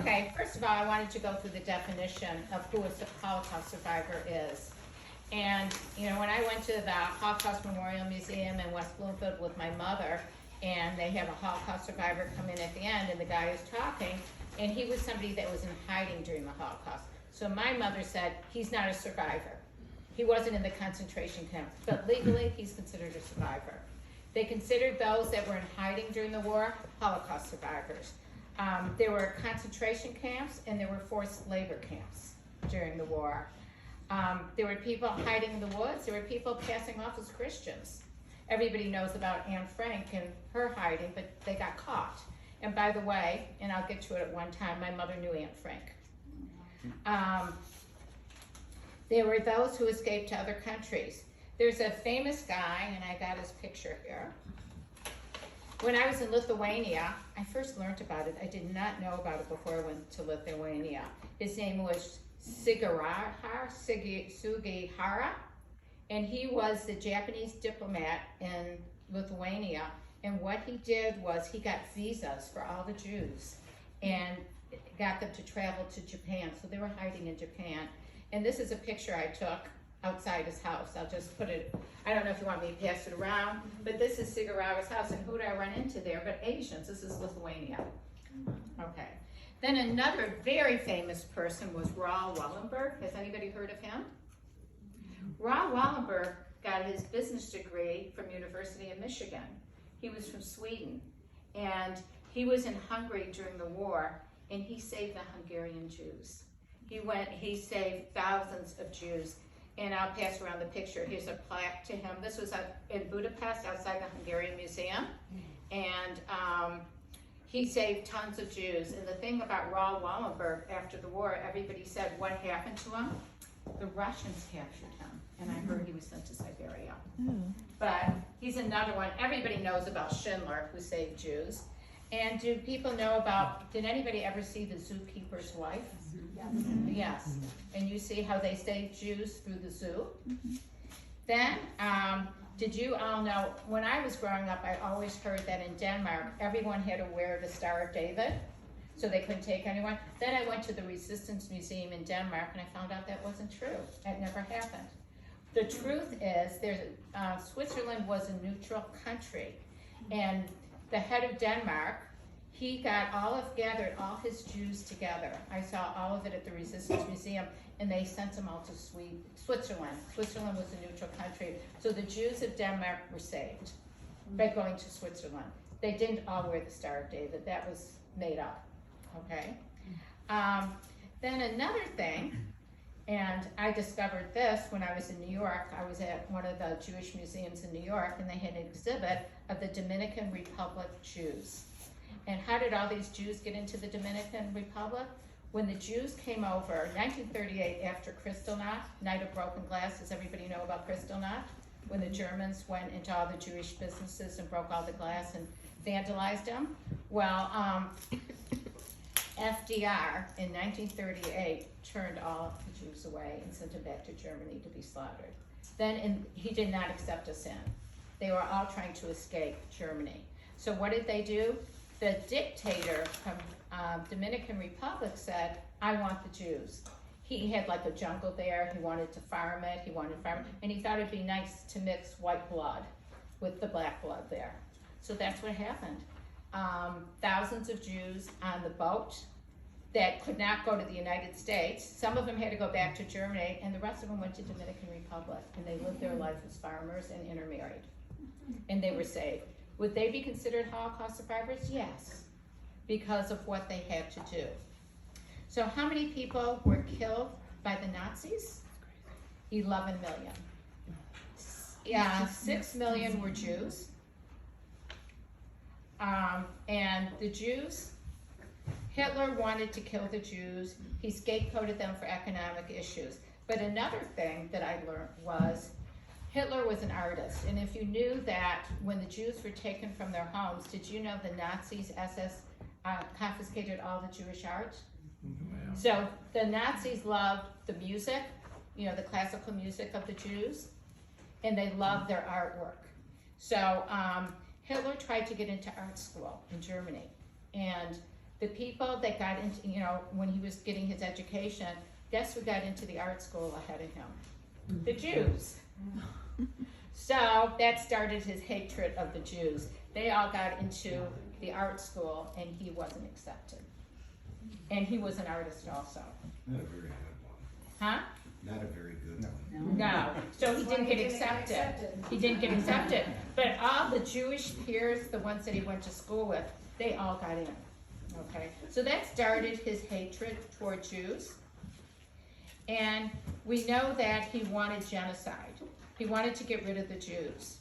Okay, first of all, I wanted to go through the definition of who a Holocaust survivor is. And, you know, when I went to the Holocaust Memorial Museum in West Bloomfield with my mother, and they have a Holocaust survivor come in at the end, and the guy is talking, and he was somebody that was in hiding during the Holocaust. So my mother said, he's not a survivor. He wasn't in the concentration camp, but legally, he's considered a survivor. They considered those that were in hiding during the war Holocaust survivors. There were concentration camps and there were forced labor camps during the war. There were people hiding in the woods. There were people passing off as Christians. Everybody knows about Anne Frank and her hiding, but they got caught. And by the way, and I'll get to it at one time, my mother knew Anne Frank. There were those who escaped to other countries. There's a famous guy, and I got his picture here. When I was in Lithuania, I first learned about it. I did not know about it before I went to Lithuania. His name was Sugihara, and he was the Japanese diplomat in Lithuania. And what he did was he got visas for all the Jews and got them to travel to Japan. So they were hiding in Japan. And this is a picture I took outside his house. I'll just put it, I don't know if you want me to pass it around, but this is Sugihara's house, and who did I run into there? But Asians. This is Lithuania. Okay. Then another very famous person was Raoul Wallenberg. Has anybody heard of him? Raoul Wallenberg got his business degree from University of Michigan. He was from Sweden, and he was in Hungary during the war, and he saved the Hungarian Jews. He saved thousands of Jews. And I'll pass around the picture. Here's a plaque to him. This was in Budapest, outside the Hungarian Museum. And he saved tons of Jews. And the thing about Raoul Wallenberg, after the war, everybody said, what happened to him? The Russians captured him. And I heard he was sent to Siberia. But he's another one. Everybody knows about Schindler, who saved Jews. And do people know about, did anybody ever see The Zookeeper's Wife? Yes. And you see how they saved Jews through the zoo? Then, did you all know, when I was growing up, I always heard that in Denmark, everyone had to wear the Star of David, so they couldn't take anyone. Then I went to the Resistance Museum in Denmark, and I found out that wasn't true. That never happened. The truth is, Switzerland was a neutral country, and the head of Denmark, he gathered all his Jews together. I saw all of it at the Resistance Museum, and they sent them all to Switzerland. Switzerland was a neutral country. So the Jews of Denmark were saved by going to Switzerland. They didn't all wear the Star of David. That was made up, okay? Then another thing, and I discovered this when I was in New York. I was at one of the Jewish museums in New York, and they had an exhibit of the Dominican Republic Jews. And how did all these Jews get into the Dominican Republic? When the Jews came over, 1938, after Kristallnacht, Night of Broken Glass, does everybody know about Kristallnacht? When the Germans went into all the Jewish businesses and broke all the glass and vandalized them? Well, FDR in 1938 turned all the Jews away and sent them back to Germany to be slaughtered. Then he did not accept us in. They were all trying to escape Germany. So what did they do? The dictator from Dominican Republic said, I want the Jews. He had like a jungle there. He wanted to farm it. And he thought it'd be nice to mix white blood with the black blood there. So that's what happened. Thousands of Jews on the boat that could not go to the United States. Some of them had to go back to Germany, and the rest of them went to Dominican Republic. And they lived their life as farmers and intermarried. And they were saved. Would they be considered Holocaust survivors? Yes, because of what they had to do. So how many people were killed by the Nazis? 11 million. Yeah, 6 million were Jews. And the Jews, Hitler wanted to kill the Jews. He scapegoated them for economic issues. But another thing that I learned was Hitler was an artist, and if you knew that when the Jews were taken from their homes, did you know the Nazis, SS, confiscated all the Jewish art? So the Nazis loved the music, you know, the classical music of the Jews, and they loved their artwork. So Hitler tried to get into art school in Germany, and The people that got into, when he was getting his education, guess who got into the art school ahead of him? The Jews. So that started his hatred of the Jews. They all got into the art school and he wasn't accepted. And he was an artist also. Not a very good one. Huh? Not a very good one. No. So he didn't get accepted. He didn't get accepted. But all the Jewish peers, the ones that he went to school with, they all got in. Okay? So that started his hatred toward Jews. And we know that he wanted genocide. He wanted to get rid of the Jews.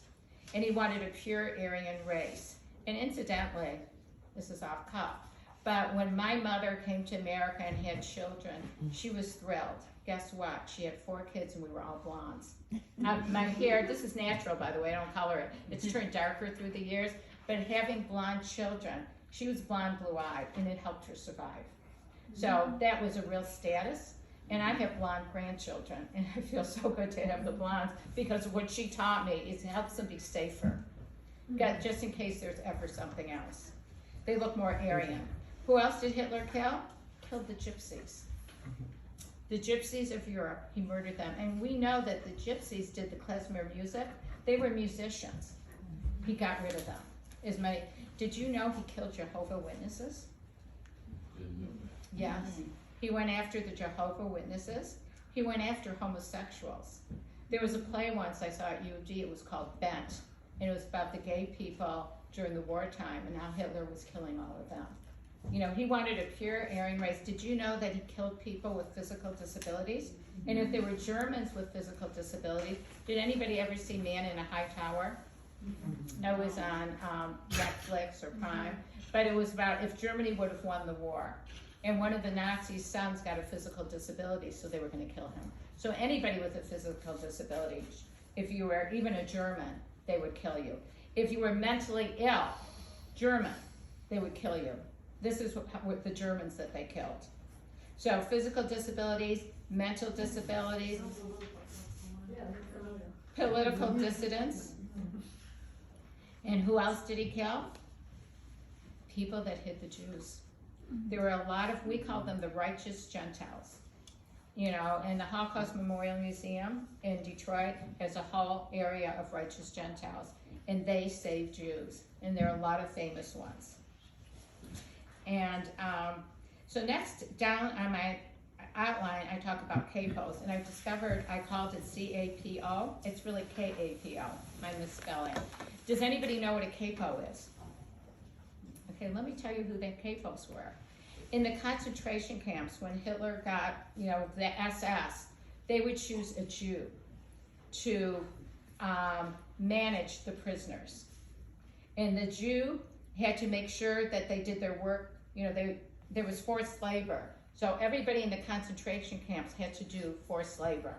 And he wanted a pure Aryan race. And incidentally, this is off cuff, but when my mother came to America and had children, she was thrilled. Guess what? She had 4 kids and we were all blondes. My hair, this is natural by the way, I don't color it. It's turned darker through the years, but having blonde children, she was blonde, blue-eyed, and it helped her survive. So that was a real status. And I have blonde grandchildren, and I feel so good to have the blondes because what she taught me is it helps them be safer, just in case there's ever something else. They look more Aryan. Who else did Hitler kill? Killed the gypsies. The gypsies of Europe, he murdered them. And we know that the gypsies did the klezmer music. They were musicians. He got rid of them. Did you know he killed Jehovah's Witnesses? Didn't know that. Yes. He went after the Jehovah's Witnesses. He went after homosexuals. There was a play once I saw at UD, it was called Bent, and it was about the gay people during the wartime and how Hitler was killing all of them. He wanted a pure Aryan race. Did you know that he killed people with physical disabilities? And if there were Germans with physical disabilities, did anybody ever see Man in a High Tower? That was on Netflix or Prime, but it was about if Germany would have won the war. And one of the Nazis' sons got a physical disability, so they were going to kill him. So anybody with a physical disability, if you were even a German, they would kill you. If you were mentally ill, German, they would kill you. This is what the Germans that they killed. So physical disabilities, mental disabilities, political dissidents. And who else did he kill? People that hid the Jews. There were a lot of, we call them the righteous Gentiles. And the Holocaust Memorial Museum in Detroit has a whole area of righteous Gentiles. And they saved Jews. And there are a lot of famous ones. And so next, down on my outline, I talk about CAPOs. And I discovered, I called it C-A-P-O. It's really K-A-P-O, my misspelling. Does anybody know what a CAPO is? Okay, let me tell you who the CAPOs were. In the concentration camps, when Hitler got, the SS, they would choose a Jew to manage the prisoners. And the Jew had to make sure that they did their work. There was forced labor. So everybody in the concentration camps had to do forced labor.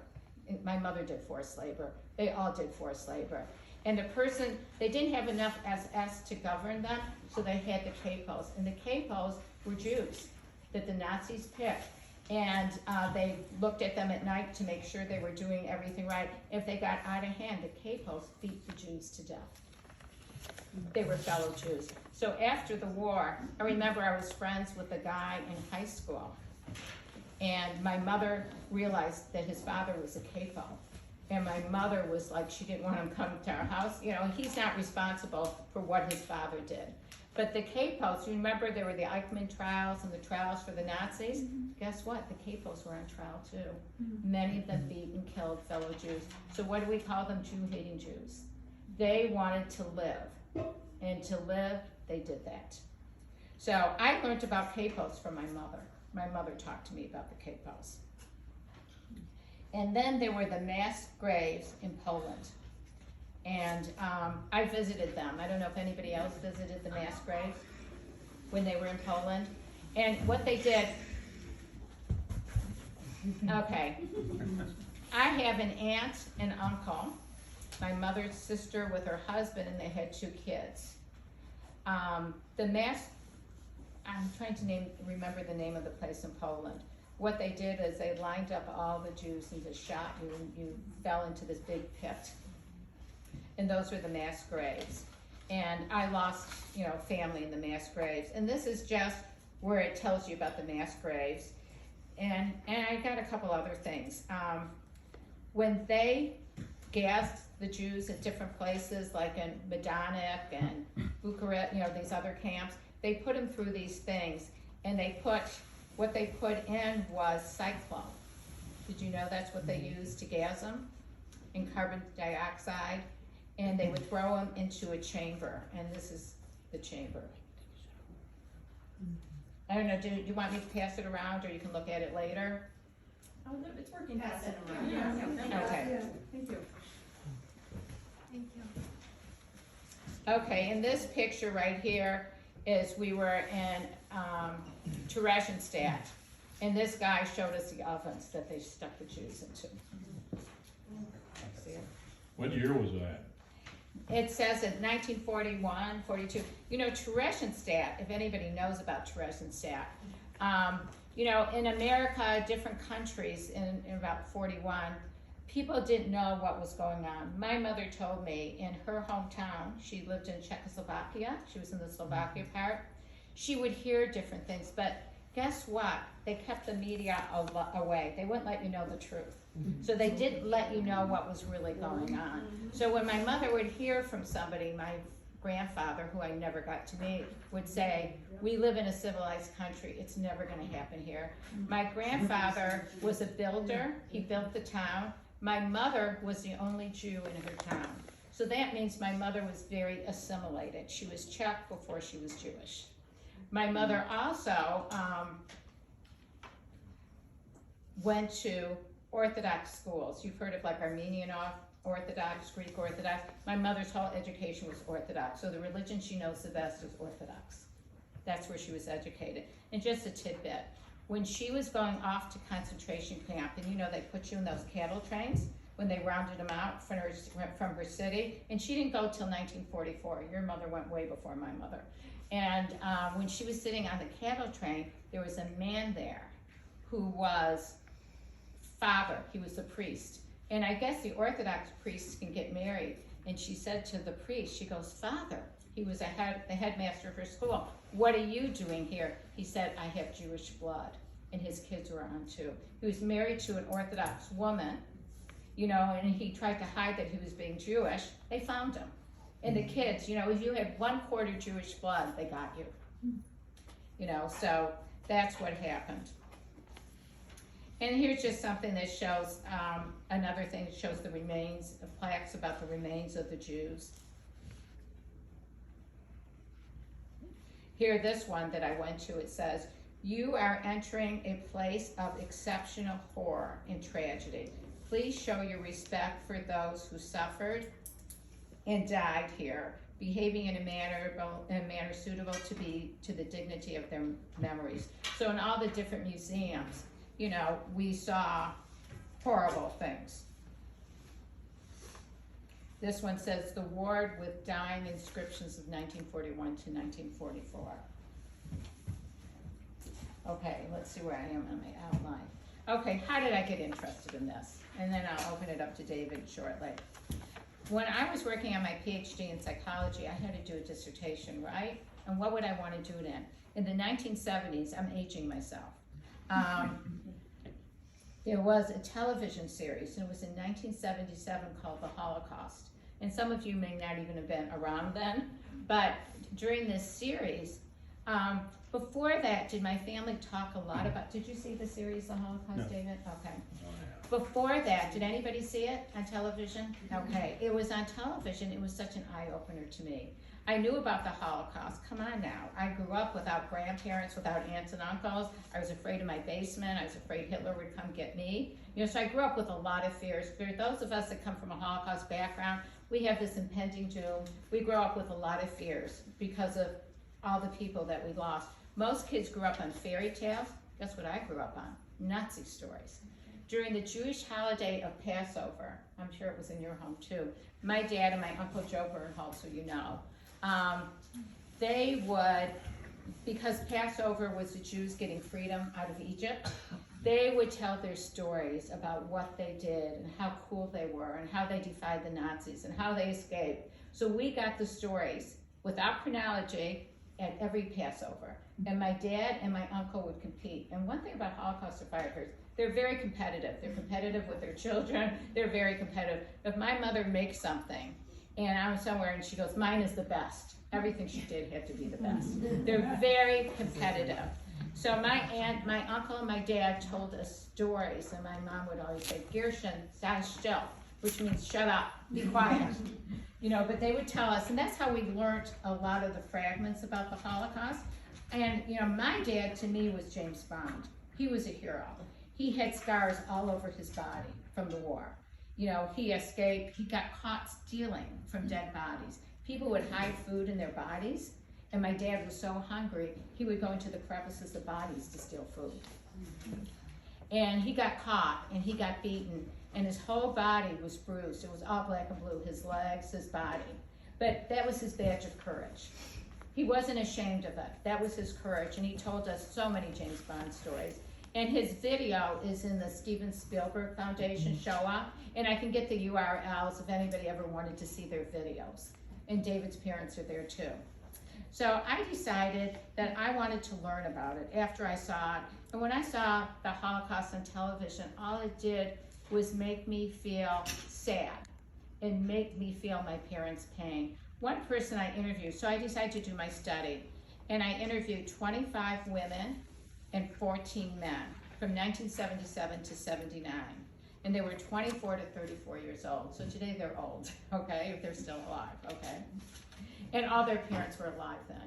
My mother did forced labor. They all did forced labor. And they didn't have enough SS to govern them, so they had the CAPOs. And the CAPOs were Jews that the Nazis picked. And they looked at them at night to make sure they were doing everything right. If they got out of hand, the CAPOs beat the Jews to death. They were fellow Jews. So after the war, I remember I was friends with a guy in high school. And my mother realized that his father was a CAPO. And my mother was like, she didn't want him coming to our house. He's not responsible for what his father did. But the CAPOs, remember there were the Eichmann trials and the trials for the Nazis? Guess what? The CAPOs were on trial too. Many of them beat and killed fellow Jews. So what do we call them? Jew-hating Jews. They wanted to live. And to live, they did that. So I learned about CAPOs from my mother. My mother talked to me about the CAPOs. And then there were the mass graves in Poland. And I visited them. I don't know if anybody else visited the mass graves when they were in Poland. And what they did, okay, I have an aunt and uncle, my mother's sister with her husband, and they had 2 kids. The mass, I'm trying to remember the name of the place in Poland. What they did is they lined up all the Jews and just shot you, and you fell into this big pit. And those were the mass graves. And I lost, family in the mass graves. And this is just where it tells you about the mass graves. And I got a couple other things. When they gassed the Jews at different places, like in Majdanek and Bucharest, these other camps, they put them through these things, and what they put in was cyclone. Did you know that's what they used to gas them? And carbon dioxide, and they would throw them into a chamber, and this is the chamber. I don't know, do you want me to pass it around, or you can look at it later? Oh, no, it's working. Pass it around. Yeah. Okay. Yeah, thank you. Thank you. Okay, and this picture right here is we were in Theresienstadt, and this guy showed us the ovens that they stuck the Jews into. See it? What year was that? It says in 1941, 42. Theresienstadt, if anybody knows about Theresienstadt, in America, different countries in about 41, people didn't know what was going on. My mother told me in her hometown, she lived in Czechoslovakia, she was in the Slovakia part, she would hear different things, but guess what? They kept the media away. They wouldn't let you know the truth. So they didn't let you know what was really going on. So when my mother would hear from somebody, my grandfather, who I never got to meet, would say, we live in a civilized country, it's never gonna happen here. My grandfather was a builder, he built the town. My mother was the only Jew in her town. So that means my mother was very assimilated. She was Czech before she was Jewish. My mother also went to Orthodox schools. You've heard of like Armenian Orthodox, Greek Orthodox. My mother's whole education was Orthodox. So the religion she knows the best is Orthodox. That's where she was educated. And just a tidbit, when she was going off to concentration camp, and they put you in those cattle trains when they rounded them out from her city, and she didn't go till 1944. Your mother went way before my mother. And when she was sitting on the cattle train, there was a man there who was father. He was a priest. And I guess the Orthodox priests can get married. And she said to the priest, she goes, Father, he was the headmaster of her school, what are you doing here? He said, I have Jewish blood. And his kids were on too. He was married to an Orthodox woman, and he tried to hide that he was being Jewish. They found him. And the kids, if you had 1/4 Jewish blood, they got you. So that's what happened. And here's just something that shows, another thing that shows the remains, plaques about the remains of the Jews. Here, this one that I went to, it says, you are entering a place of exceptional horror and tragedy. Please show your respect for those who suffered and died here, behaving in a manner suitable to the dignity of their memories. So in all the different museums, we saw horrible things. This one says the ward with dying inscriptions of 1941 to 1944. Okay, let's see where I am on my outline. Okay, how did I get interested in this? And then I'll open it up to David shortly. When I was working on my PhD in psychology, I had to do a dissertation, right? And what would I want to do it in? In the 1970s, I'm aging myself. There was a television series, and it was in 1977 called The Holocaust. And some of you may not even have been around then, but during this series, before that, did my family talk a lot about, did you see the series, The Holocaust, No. David? Okay. Oh, yeah. Before that, did anybody see it on television? Okay, it was on television, it was such an eye-opener to me. I knew about the Holocaust, come on now. I grew up without grandparents, without aunts and uncles. I was afraid of my basement, I was afraid Hitler would come get me. So I grew up with a lot of fears. For those of us that come from a Holocaust background, we have this impending doom. We grow up with a lot of fears because of all the people that we lost. Most kids grew up on fairy tales. Guess what I grew up on? Nazi stories. During the Jewish holiday of Passover, I'm sure it was in your home too, my dad and my Uncle Joe Bernholtz, who you know, they would, because Passover was the Jews getting freedom out of Egypt, they would tell their stories about what they did and how cool they were and how they defied the Nazis and how they escaped. So we got the stories without chronology at every Passover. And my dad and my uncle would compete. And one thing about Holocaust survivors, they're very competitive. They're competitive with their children. They're very competitive. If my mother makes something and I'm somewhere and she goes, mine is the best, everything she did had to be the best. They're very competitive. So my uncle and my dad told us stories, and my mom would always say, Gershon, sei still, which means shut up, be quiet. But they would tell us, and that's how we learned a lot of the fragments about the Holocaust. And, my dad to me was James Bond. He was a hero. He had scars all over his body from the war. He escaped, he got caught stealing from dead bodies. People would hide food in their bodies, and my dad was so hungry, he would go into the crevices of bodies to steal food. And he got caught, and he got beaten, and his whole body was bruised. It was all black and blue, his legs, his body. But that was his badge of courage. He wasn't ashamed of it. That was his courage, and he told us so many James Bond stories. And his video is in the Steven Spielberg Foundation show-up, and I can get the URLs if anybody ever wanted to see their videos. And David's parents are there too. So I decided that I wanted to learn about it after I saw it. And when I saw the Holocaust on television, all it did was make me feel sad and make me feel my parents' pain. One person I interviewed, so I decided to do my study, and I interviewed 25 women and 14 men from 1977 to 79. And they were 24 to 34 years old. So today they're old, okay, if they're still alive, okay? And all their parents were alive then.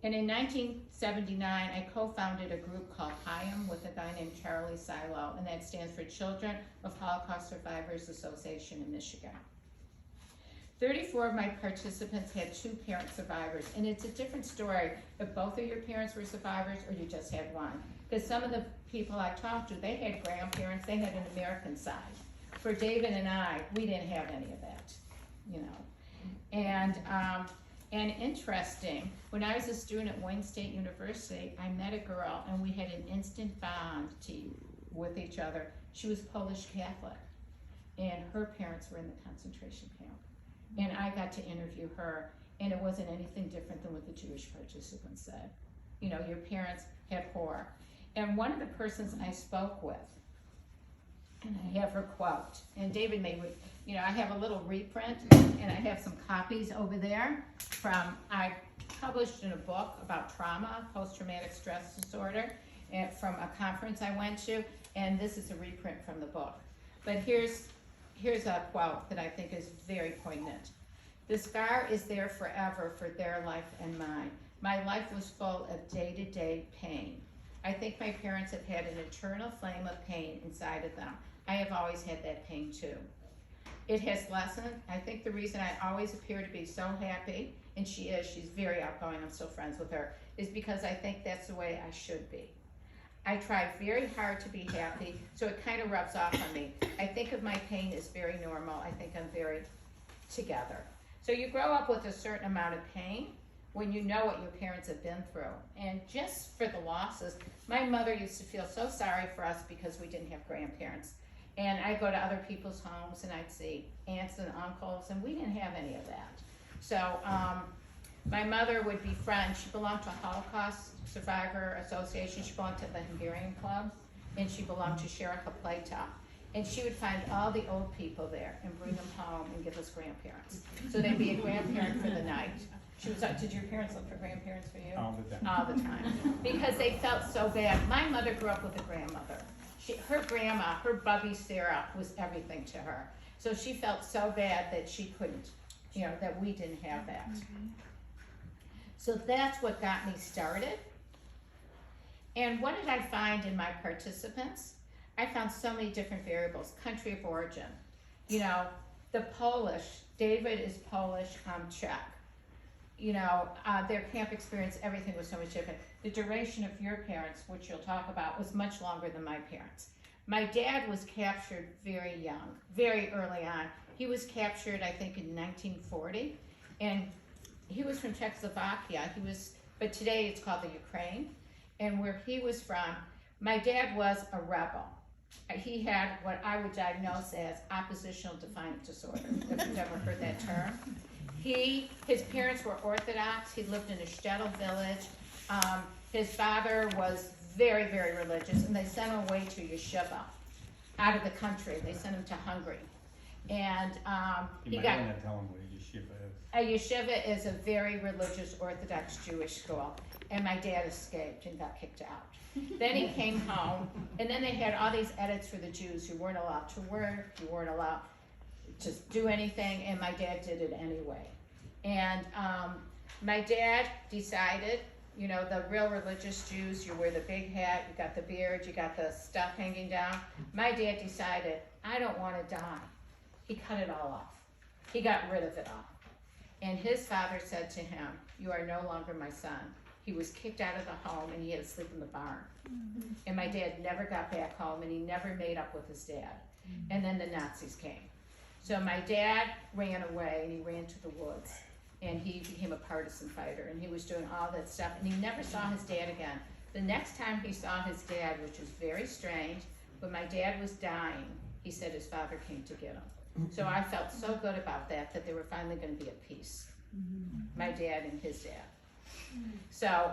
And in 1979, I co-founded a group called HIAM with a guy named Charlie Silo, and that stands for Children of Holocaust Survivors Association in Michigan. 34 of my participants had 2 parent survivors, and it's a different story if both of your parents were survivors or you just had one. Because some of the people I talked to, they had grandparents, they had an American side. For David and I, we didn't have any of that, And interesting, when I was a student at Wayne State University, I met a girl and we had an instant bond with each other. She was Polish Catholic, and her parents were in the concentration camp. And I got to interview her, and it wasn't anything different than what the Jewish participants said. Your parents had horror. And one of the persons I spoke with, and I have her quote, and David may, I have a little reprint, and I have some copies over there I published in a book about trauma, post-traumatic stress disorder, and from a conference I went to, and this is a reprint from the book. But here's a quote that I think is very poignant. The scar is there forever for their life and mine. My life was full of day-to-day pain. I think my parents have had an eternal flame of pain inside of them. I have always had that pain too. It has lessened. I think the reason I always appear to be so happy, and she's very outgoing, I'm still friends with her, is because I think that's the way I should be. I try very hard to be happy, so it kind of rubs off on me. I think of my pain as very normal. I think I'm very together. So you grow up with a certain amount of pain when you know what your parents have been through. And just for the losses, my mother used to feel so sorry for us because we didn't have grandparents. And I'd go to other people's homes and I'd see aunts and uncles, and we didn't have any of that. So my mother would befriend, she belonged to a Holocaust Survivor Association, she belonged to the Hungarian Club, and she belonged to Sherika Plata. And she would find all the old people there and bring them home and give us grandparents. So they'd be a grandparent for the night. Did your parents look for grandparents for you? All the time. All the time. Because they felt so bad. My mother grew up with a grandmother. Her grandma, her Bubby Sarah, was everything to her. So she felt so bad that she couldn't, that we didn't have that. So that's what got me started. And what did I find in my participants? I found so many different variables. Country of origin. The Polish, David is Polish, I'm Czech. Their camp experience, everything was so much different. The duration of your parents, which you'll talk about, was much longer than my parents. My dad was captured very young, very early on. He was captured, I think, in 1940, and he was from Czechoslovakia. But today it's called the Ukraine. And where he was from, my dad was a rebel. He had what I would diagnose as oppositional defiant disorder, if you've ever heard that term. His parents were Orthodox. He lived in a shtetl village. His father was very, very religious, and they sent him away to yeshiva out of the country. They sent him to Hungary. And he You got... might want to tell them what a yeshiva is. A yeshiva is a very religious Orthodox Jewish school, and my dad escaped and got kicked out. Then he came home, and then they had all these edicts for the Jews. You weren't allowed to work, you weren't allowed to do anything, and my dad did it anyway. And my dad decided, you know, the real religious Jews, you wear the big hat, you got the beard, you got the stuff hanging down. My dad decided, I don't want to die. He cut it all off. He got rid of it all. And his father said to him, you are no longer my son. He was kicked out of the home and he had to sleep in the barn. Mm-hmm. And my dad never got back home and he never made up with his dad. Mm-hmm. And then the Nazis came. So my dad ran away and he ran to the woods and he became a partisan fighter and he was doing all that stuff and he never saw his dad again. The next time he saw his dad, which was very strange, when my dad was dying, he said his father came to get him. So I felt so good about that they were finally going to be at peace. Mm-hmm. My dad and his dad. So,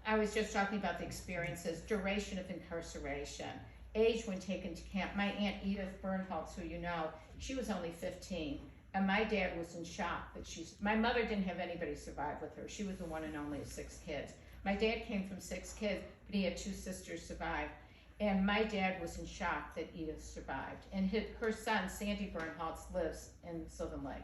I was just talking about the experiences, duration of incarceration, age when taken to camp. My Aunt Edith Bernholtz, who you know, she was only 15, and my dad was in shock that my mother didn't have anybody survive with her. She was the one and only of 6 kids. My dad came from 6 kids, but he had 2 sisters survive. And my dad was in shock that Edith survived. And her son, Sandy Bernholtz, lives in Sylvan Lake.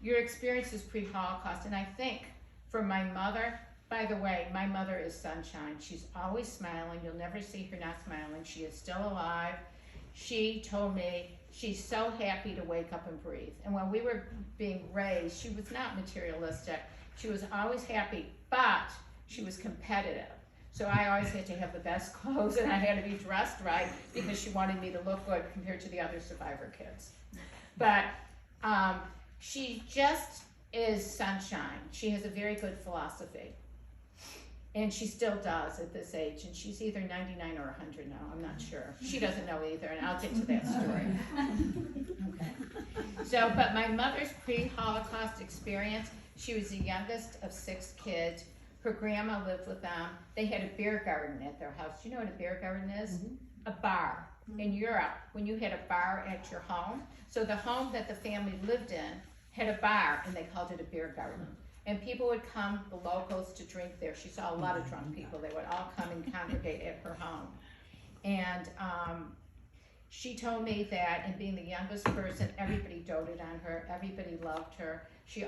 Your experience is pre-Holocaust, and I think for my mother, by the way, my mother is sunshine. She's always smiling. You'll never see her not smiling. She is still alive. She told me she's so happy to wake up and breathe. And when we were being raised, she was not materialistic. She was always happy, but she was competitive. So I always had to have the best clothes and I had to be dressed right because she wanted me to look good compared to the other survivor kids. But she just is sunshine. She has a very good philosophy. And she still does at this age. And she's either 99 or 100 now. I'm not sure. She doesn't know either, and I'll get to that story. Okay. So, but my mother's pre-Holocaust experience, she was the youngest of 6 kids. Her grandma lived with them. They had a beer garden at their house. Do you know what a beer garden is? Mm-hmm. A bar. Mm-hmm. In Europe, when you had a bar at your home, so the home that the family lived in had a bar, and they called it a beer garden. And people would come, the locals, to drink there. She saw a lot of drunk people. They would all come and congregate at her home. And she told me that, and being the youngest person, everybody doted on her. Everybody loved her. She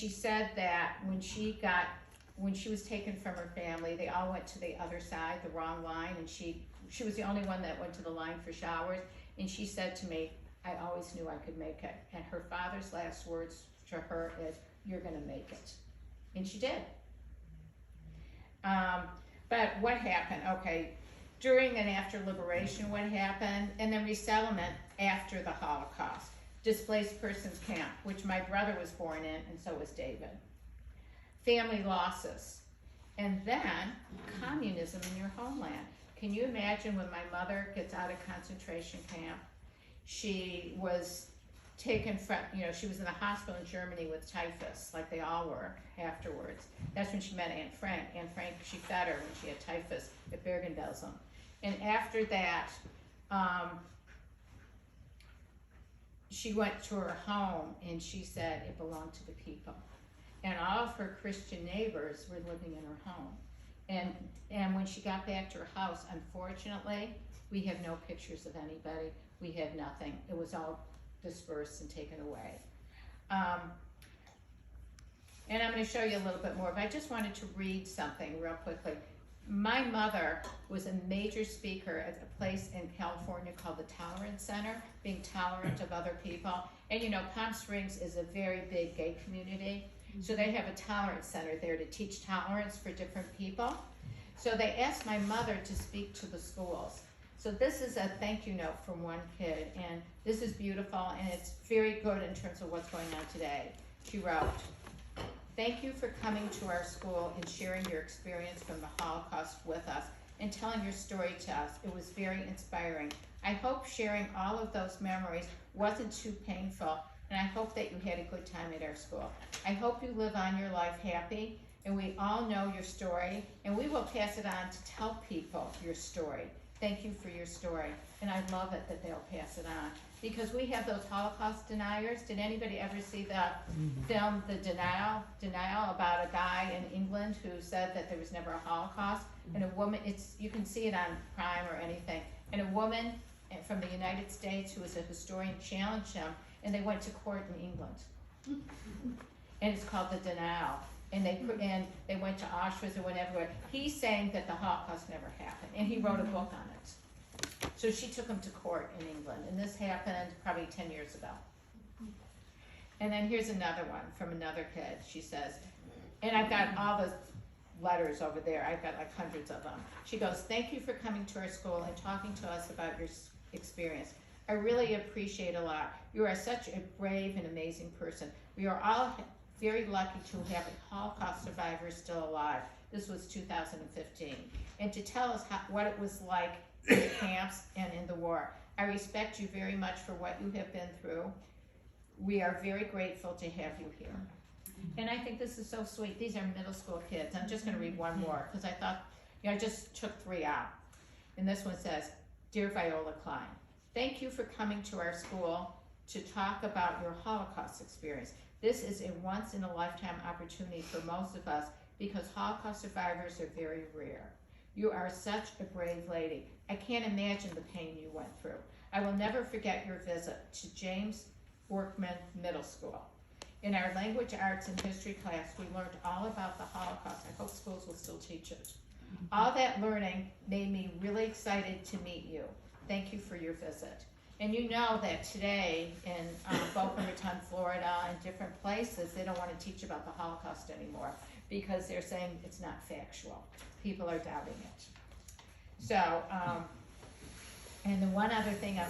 said that when she was taken from her family, they all went to the other side, the wrong line, and she was the only one that went to the line for showers. And she said to me, I always knew I could make it. And her father's last words to her is, you're gonna make it. And she did. But what happened? Okay, during and after liberation, what happened? And then resettlement after the Holocaust. Displaced persons camp, which my brother was born in, and so was David. Family losses. And then communism in your homeland. Can you imagine when my mother gets out of concentration camp? She was taken from, she was in the hospital in Germany with typhus, like they all were afterwards. That's when she met Anne Frank. Anne Frank, she fed her when she had typhus at Bergen-Belsen. And after that, she went to her home and she said it belonged to the people. And all of her Christian neighbors were living in her home. And when she got back to her house, unfortunately, we have no pictures of anybody. We have nothing. It was all dispersed and taken away. And I'm going to show you a little bit more, but I just wanted to read something real quickly. My mother was a major speaker at a place in California called the Tolerance Center, being tolerant of other people. And Palm Springs is a very big gay community. So they have a tolerance center there to teach tolerance for different people. So they asked my mother to speak to the schools. So this is a thank you note from one kid, and this is beautiful, and it's very good in terms of what's going on today. She wrote, "Thank you for coming to our school and sharing your experience from the Holocaust with us. and telling your story to us. It was very inspiring. I hope sharing all of those memories wasn't too painful, and I hope that you had a good time at our school. I hope you live on your life happy, and we all know your story, and we will pass it on to tell people your story. Thank you for your story. And I love it that they'll pass it on. Because we have those Holocaust deniers. Did anybody ever see the film, The Denial, about a guy in England who said that there was never a Holocaust? And a woman, you can see it on Prime or anything. And a woman from the United States who was a historian challenged him, and they went to court in England. And it's called The Denial. And they went to Auschwitz or whatever. He's saying that the Holocaust never happened, and he wrote a book on it. So she took him to court in England, and this happened probably 10 years ago. And then here's another one from another kid. She says, and I've got all the letters over there. I've got like hundreds of them. She goes, thank you for coming to our school and talking to us about your experience. I really appreciate a lot. You are such a brave and amazing person. We are all very lucky to have a Holocaust survivor still alive. This was 2015. And to tell us what it was like in the camps and in the war. I respect you very much for what you have been through. We are very grateful to have you here. And I think this is so sweet. These are middle school kids. I'm just gonna read one more because I thought, I just took 3 out. And this one says, Dear Viola Klein, thank you for coming to our school to talk about your Holocaust experience. This is a once-in-a-lifetime opportunity for most of us because Holocaust survivors are very rare. You are such a brave lady. I can't imagine the pain you went through. I will never forget your visit to James Workman Middle School. In our language arts and history class, we learned all about the Holocaust. I hope schools will still teach it. All that learning made me really excited to meet you. Thank you for your visit. And you know that today in Boca Raton, Florida, and different places, they don't want to teach about the Holocaust anymore because they're saying it's not factual. People are doubting it. So, and the one other thing I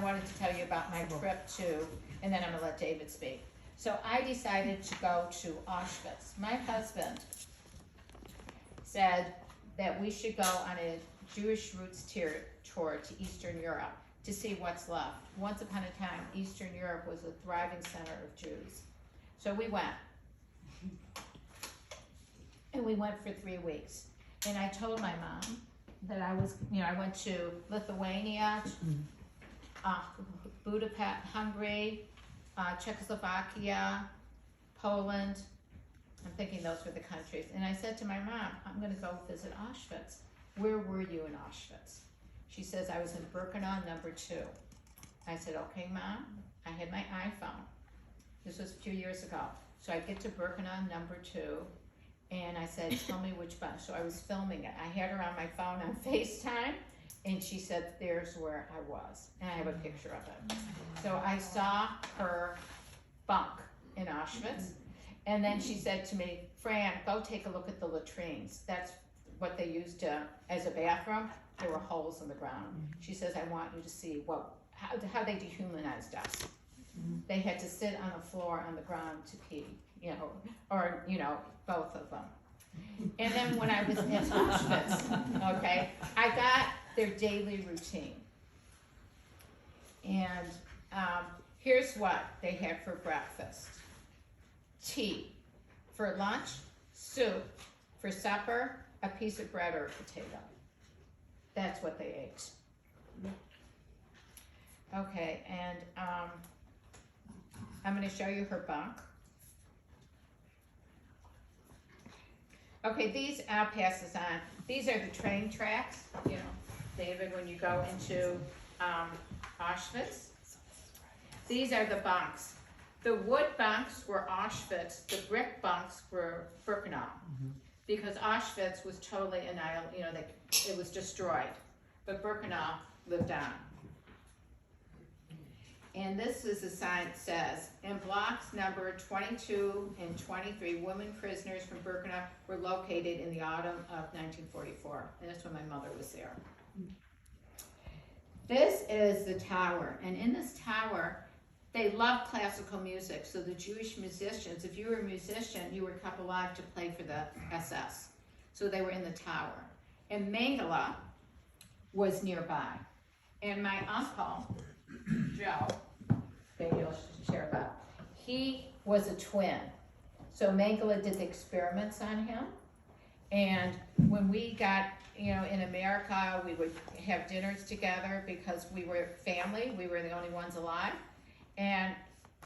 wanted to tell you about my trip to, and then I'm gonna let David speak. So I decided to go to Auschwitz. My husband said that we should go on a Jewish roots tour to Eastern Europe to see what's left. Once upon a time, Eastern Europe was a thriving center of Jews. So we went. And we went for 3 weeks. And I told my mom that I was, I went to Lithuania, Budapest, Hungary, Czechoslovakia, Poland. I'm thinking those were the countries. And I said to my mom, I'm gonna go visit Auschwitz. Where were you in Auschwitz? She says, I was in Birkenau number 2. I said, okay, Mom. I had my iPhone. This was a few years ago. So I get to Birkenau number 2. And I said, tell me which bunch. So I was filming it. I had her on my phone on FaceTime, and she said, there's where I was. And I have a picture of it. So I saw her bunk in Auschwitz. And then she said to me, Fran, go take a look at the latrines. That's what they used as a bathroom. There were holes in the ground. She says, I want you to see how they dehumanized us. They had to sit on the floor on the ground to pee, or both of them. And then when I was in Auschwitz, okay, I got their daily routine. And here's what they had for breakfast. Tea. For lunch, soup. For supper, a piece of bread or a potato. That's what they ate. Okay, and I'm going to show you her bunk. Okay, I'll pass this on. These are the train tracks, David, when you go into Auschwitz. These are the bunks. The wood bunks were Auschwitz, the brick bunks were Birkenau. Because Auschwitz was totally annihilated, it was destroyed. But Birkenau lived on. And this is a sign that says, in blocks number 22 and 23, women prisoners from Birkenau were located in the autumn of 1944. And that's when my mother was there. This is the tower. And in this tower, they loved classical music. So the Jewish musicians, if you were a musician, you were kept alive to play for the SS. So they were in the tower. And Mengele was nearby. And my uncle, Joe, that you'll share about, he was a twin. So Mengele did the experiments on him. And when we got, in America, we would have dinners together because we were family. We were the only ones alive. And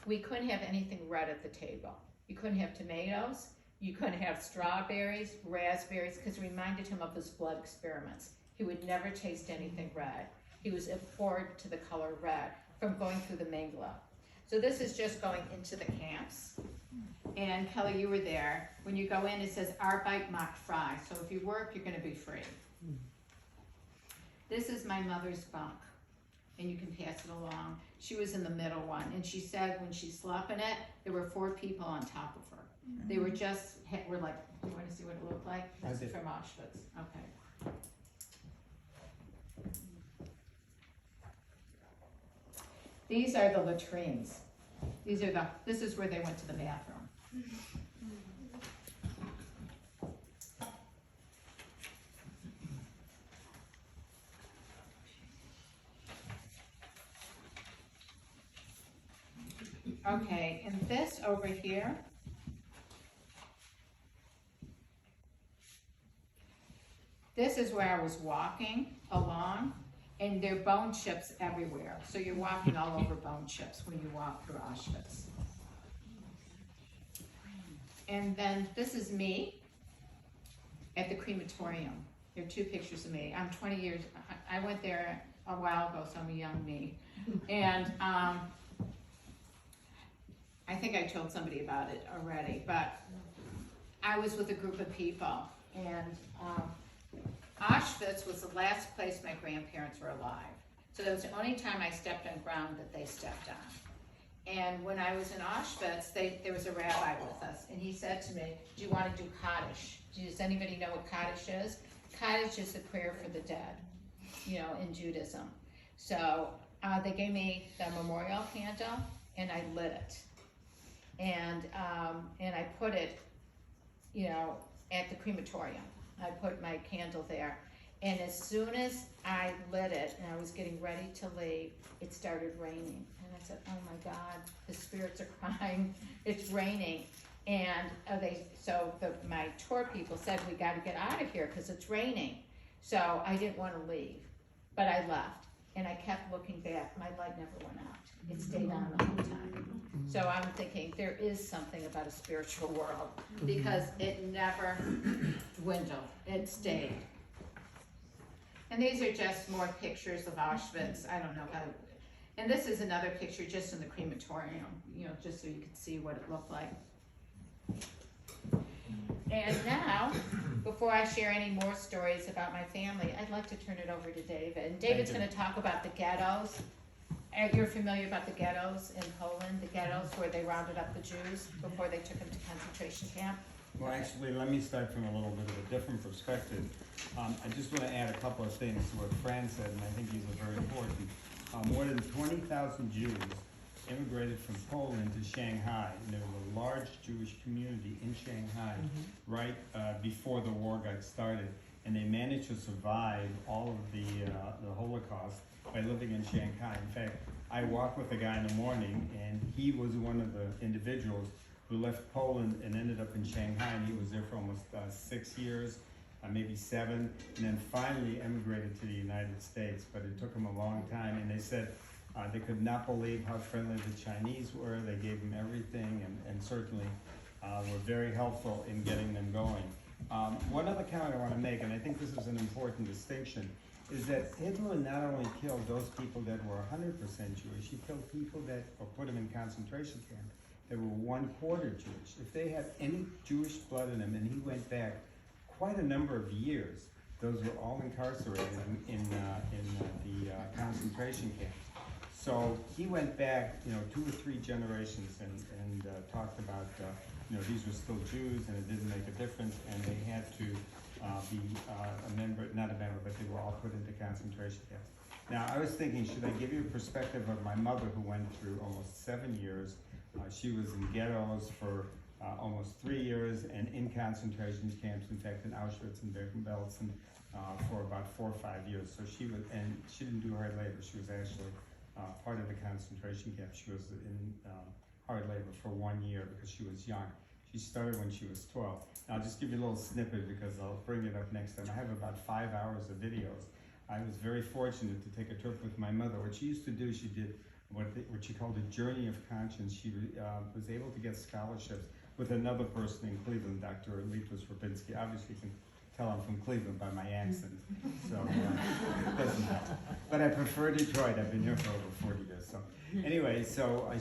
we couldn't have anything red at the table. You couldn't have tomatoes. You couldn't have strawberries, raspberries, because it reminded him of his blood experiments. He would never taste anything red. He was abhorred to the color red from going through the Mengele. So this is just going into the camps. And Kelly, you were there. When you go in, it says Arbeit macht frei. So if you work, you're gonna be free. This is my mother's bunk, and you can pass it along. She was in the middle one, and she said when she slept in it, there were 4 people on top of her. They were were like, do you wanna see what it looked like? This is from Auschwitz, okay. These are the latrines. This is where they went to the bathroom. Okay, and this over here, this is where I was walking along, and there are bone chips everywhere. So you're walking all over bone chips when you walk through Auschwitz. And then this is me at the crematorium. There are 2 pictures of me. I'm 20 years, I went there a while ago, so I'm a young me. And I think I told somebody about it already, but I was with a group of people, and Auschwitz was the last place my grandparents were alive. So that was the only time I stepped on ground that they stepped on. And when I was in Auschwitz, there was a rabbi with us, and he said to me, do you want to do Kaddish? Does anybody know what Kaddish is? Kaddish is the prayer for the dead, in Judaism. So they gave me the memorial candle, and I lit it. And I put it, at the crematorium. I put my candle there. And as soon as I lit it and I was getting ready to leave, it started raining. And I said, oh my God, the spirits are crying, it's raining. And my tour people said, we gotta get out of here because it's raining. So I didn't wanna leave, but I left. And I kept looking back, my light never went out. It stayed on the whole time. So I'm thinking there is something about a spiritual world because it never dwindled, it stayed. And these are just more pictures of Auschwitz. I don't know how, and this is another picture just in the crematorium, just so you can see what it looked like. And now, before I share any more stories about my family, I'd like to turn it over to David. And David's gonna talk about the ghettos. You're familiar about the ghettos in Poland, the ghettos where they rounded up the Jews before they took them to concentration camp? Well, actually, let me start from a little bit of a different perspective. I just want to add a couple of things to what Fran said, and I think these are very important. More than 20,000 Jews immigrated from Poland to Shanghai, and there was a large Jewish community in Shanghai right before the war got started, and they managed to survive all of the Holocaust by living in Shanghai. In fact, I walked with a guy in the morning, and he was one of the individuals who left Poland and ended up in Shanghai, and he was there for almost 6 years, maybe 7, and then finally emigrated to the United States, but it took him a long time, and they said they could not believe how friendly the Chinese were. They gave him everything, and certainly were very helpful in getting them going. One other comment I want to make, and I think this is an important distinction, is that Hitler not only killed those people that were 100% Jewish, he killed people that, or put them in concentration camps, that were 1/4 Jewish. If they had any Jewish blood in them, and he went back quite a number of years, those were all incarcerated in the concentration camps. So he went back, 2 or 3 generations and talked about, these were still Jews and it didn't make a difference, and they had to be a member, not a member, but they were all put into concentration camps. Now, I was thinking, should I give you a perspective of my mother, who went through almost 7 years? She was in ghettos for almost 3 years, and in concentration camps, in fact, in Auschwitz and Bergen-Belsen, for about 4 or 5 years. So she didn't do hard labor. She was actually part of the concentration camp. She was in hard labor for 1 year because she was young. She started when she was 12. Now, I'll just give you a little snippet because I'll bring it up next time. I have about 5 hours of videos. I was very fortunate to take a trip with my mother. What she used to do, she did what she called a journey of conscience. She was able to get scholarships with another person in Cleveland, Dr. Litos Rabinski. Obviously, you can tell I'm from Cleveland by my accent, so it doesn't help. But I prefer Detroit. I've been here for over 40 years. So anyway,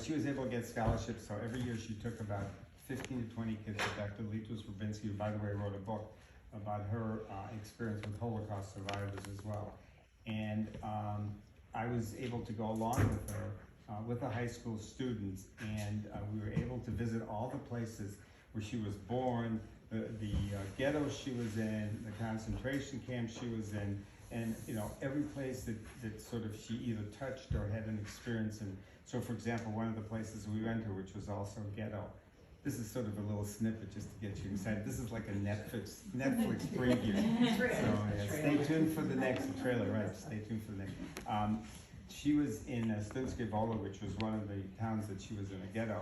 she was able to get scholarships. So every year she took about 15 to 20 kids to Dr. Litos Rabinski, who, by the way, wrote a book about her experience with Holocaust survivors as well. And I was able to go along with her, with the high school students, and we were able to visit all the places where she was born, the ghetto she was in, the concentration camp she was in, and every place that sort of she either touched or had an experience in. So, for example, one of the places we went to, which was also ghetto, this is sort of a little snippet just to get you excited. This is like a Netflix preview. So yeah, stay tuned for the next trailer, right? Stay tuned for the next. She was in Stilske Vola, which was one of the towns that she was in a ghetto.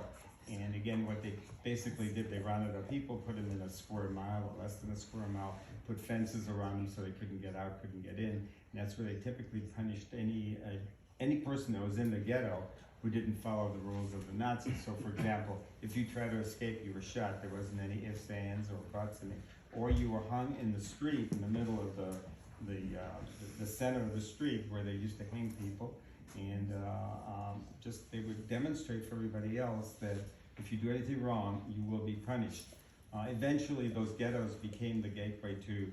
And again, what they basically did, they rounded up people, put them in a square mile or less than a square mile, put fences around them so they couldn't get out, couldn't get in. And that's where they typically punished any person that was in the ghetto who didn't follow the rules of the Nazis. So, for example, if you tried to escape, you were shot. There wasn't any ifs, ands, or buts in it. Or you were hung in the street in the middle of the center of the street where they used to hang people, and they would demonstrate for everybody else that if you do anything wrong, you will be punished. Eventually, those ghettos became the gateway to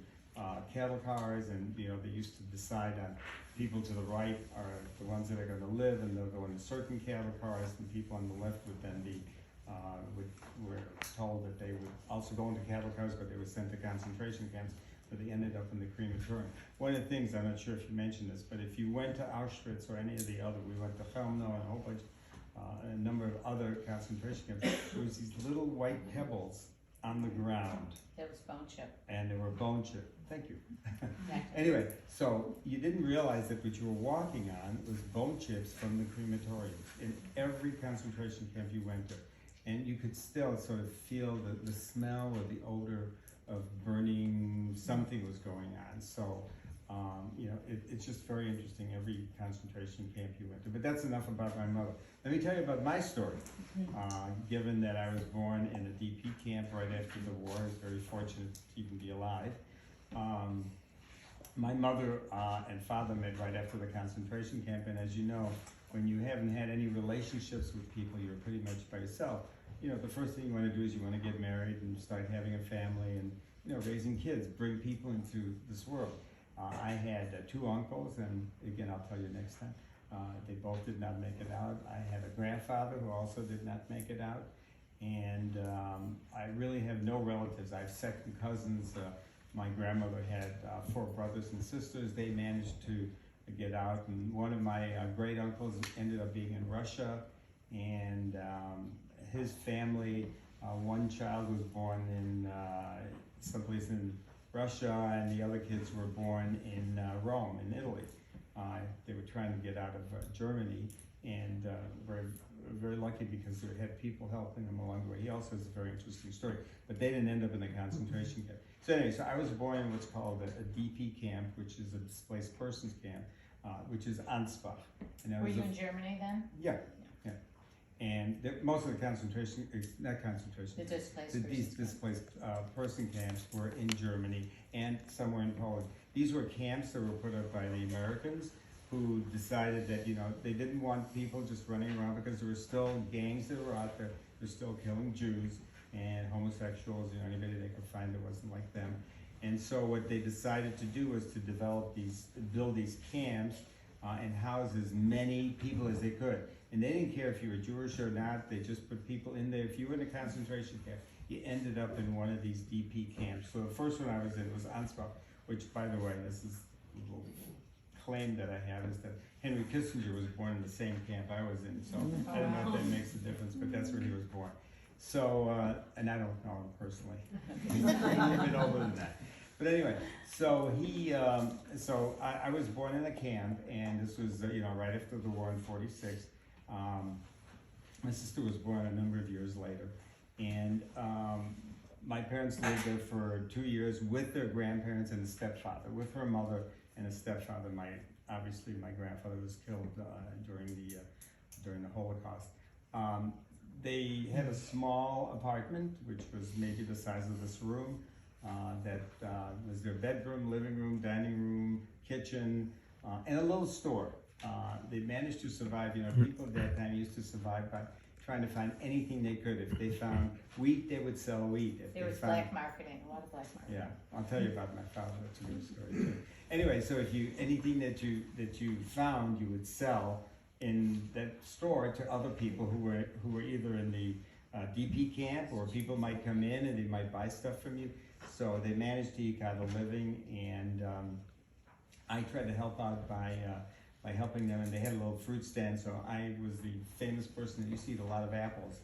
cattle cars, and they used to decide on people to the right are the ones that are going to live, and they'll go into certain cattle cars, and people on the left would then be were told that they would also go into cattle cars, but they were sent to concentration camps, but they ended up in the crematorium. One of the things, I'm not sure if you mentioned this, but if you went to Auschwitz or any of the other, we went to Chelmno and a whole bunch, a number of other concentration camps, there was these little white pebbles on the ground. That was bone chip. And they were bone chip. Thank you. Anyway, so you didn't realize that what you were walking on was bone chips from the crematorium in every concentration camp you went to. And you could still sort of feel the smell or the odor of burning, something was going on. So, it's just very interesting, every concentration camp you went to. But that's enough about my mother. Let me tell you about my story. Given that I was born in a DP camp right after the war, I was very fortunate to even be alive. My mother and father met right after the concentration camp, and as you know, when you haven't had any relationships with people, you're pretty much by yourself. The first thing you want to do is you want to get married and start having a family and, raising kids, bring people into this world. I had 2 uncles, and again, I'll tell you next time. They both did not make it out. I had a grandfather who also did not make it out. And I really have no relatives. I have second cousins. My grandmother had 4 brothers and sisters. They managed to get out. And one of my great uncles ended up being in Russia. And his family, one child was born in someplace in Russia, and the other kids were born in Rome, in Italy. They were trying to get out of Germany, and were very lucky because they had people helping them along the way. He also has a very interesting story, but they didn't end up in the concentration camp. So anyway, so I was born in what's called a DP camp, which is a displaced persons camp, which is Ansbach. And Were you in Germany then? Yeah. And most of the concentration, not concentration, The displaced these persons. displaced person camps were in Germany and somewhere in Poland. These were camps that were put up by the Americans, who decided that, they didn't want people just running around, because there were still gangs that were out there. They're still killing Jews and homosexuals, anybody they could find that wasn't like them. And so what they decided to do was to build these camps and house as many people as they could. And they didn't care if you were Jewish or not. They just put people in there. If you were in a concentration camp, you ended up in one of these DP camps. So the first one I was in was Ansbach, which, by the way, this is a little claim that I have, is that Henry Kissinger was born in the same camp I was in. So I don't know if that makes a difference, but that's where he was born. So, and I don't know him personally. He's a bit older than that. But anyway, so I was born in a camp, and this was, right after the war in '46. My sister was born a number of years later, and my parents lived there for 2 years with their grandparents and a stepfather, with her mother and a stepfather. Obviously, my grandfather was killed during the Holocaust. They had a small apartment, which was maybe the size of this room, that was their bedroom, living room, dining room, kitchen, and a little store. They managed to survive. People at that time used to survive by trying to find anything they could. If they found wheat, they would sell wheat. If There they was found, black marketing, a lot of black marketing. yeah, I'll tell you about my father. That's a good story too. Anyway, so if anything that you found, you would sell in that store to other people who were either in the DP camp, or people might come in and they might buy stuff from you. So they managed to eke out a living, and I tried to help out by helping them, and they had a little fruit stand, so I was the famous person that used to eat a lot of apples.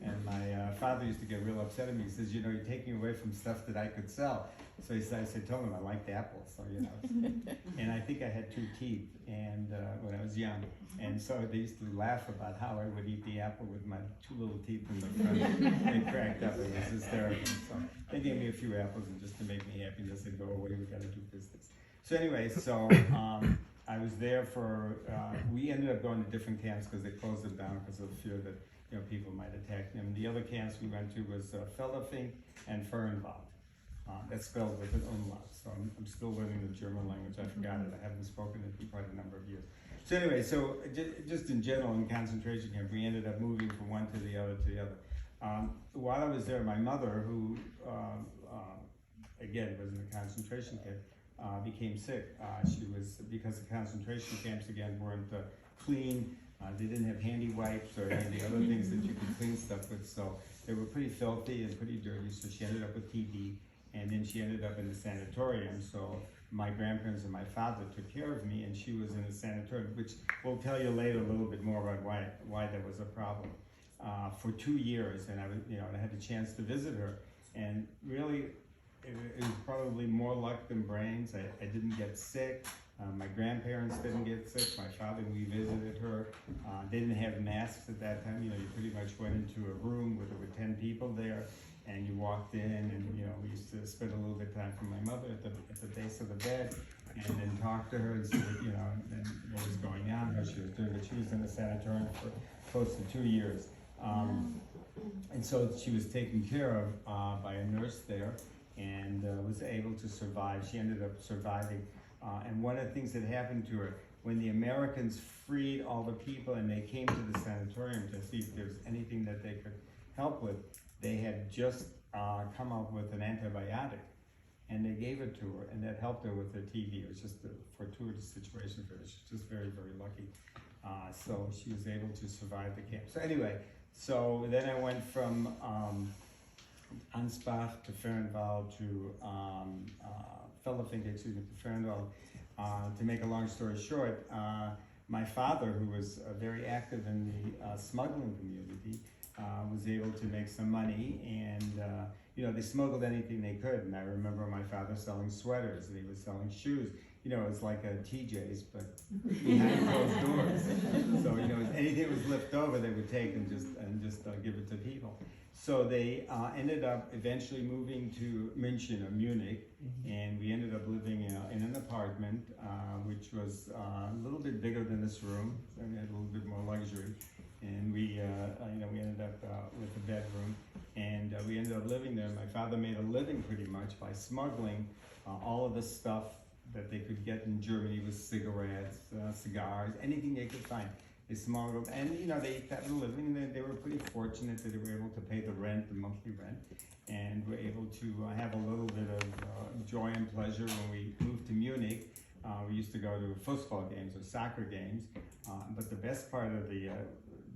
And my father used to get real upset at me. He says, you're taking away from stuff that I could sell. So I told him I liked apples, so and I think I had 2 teeth, and when I was young. And so they used to laugh about how I would eat the apple with my 2 little teeth in the front. They cracked up, it was hysterical. So they gave me a few apples, and just to make me happy, they said, go away, we gotta do business. So anyway, I was there for, we ended up going to different camps because they closed them down because of fear that people might attack them. The other camps we went to was Fellefink and Fernwald. That's spelled with an umlaut, so I'm still learning the German language. I forgot it. I haven't spoken it in quite a number of years. So anyway, just in general, in concentration camp, we ended up moving from one to the other to the other. While I was there, my mother, who again was in a concentration camp, became sick. Because the concentration camps again weren't clean. They didn't have handy wipes or any of the other things that you could clean stuff with, so they were pretty filthy and pretty dirty. So she ended up with TB, and then she ended up in the sanatorium. So my grandparents and my father took care of me, and she was in the sanatorium, which we'll tell you later a little bit more about why there was a problem. For 2 years, and I had the chance to visit her, and really, it was probably more luck than brains. I didn't get sick. My grandparents didn't get sick. My father, we visited her. They didn't have masks at that time. You pretty much went into a room where there were 10 people there, and you walked in, and we used to spend a little bit of time with my mother at the base of the bed, and then talk to her and see and what was going on, how she was doing. But she was in the sanatorium for close to 2 years. And so she was taken care of by a nurse there, and was able to survive. She ended up surviving. And one of the things that happened to her, when the Americans freed all the people and they came to the sanatorium to see if there was anything that they could help with, they had just come up with an antibiotic, and they gave it to her, and that helped her with her TB. It was just a fortuitous situation for her. She was just very, very lucky. So she was able to survive the camp. So anyway, then I went from Ansbach to Fernwald to Fellefink, to Fernwald. To make a long story short, my father, who was very active in the smuggling community, was able to make some money, and they smuggled anything they could. And I remember my father selling sweaters, and he was selling shoes. It's like a TJ's, but behind closed doors. So anything that was left over, they would take and just give it to people. So they ended up eventually moving to München or Munich, and we ended up living in an apartment which was a little bit bigger than this room, so we had a little bit more luxury. And we ended up with a bedroom, and we ended up living there. My father made a living pretty much by smuggling all of the stuff that they could get in Germany, with cigarettes, cigars, anything they could find. They smuggled, and they got a living, and they were pretty fortunate that they were able to pay the rent, the monthly rent, and were able to have a little bit of joy and pleasure. When we moved to Munich, we used to go to football games or soccer games, but the best part of the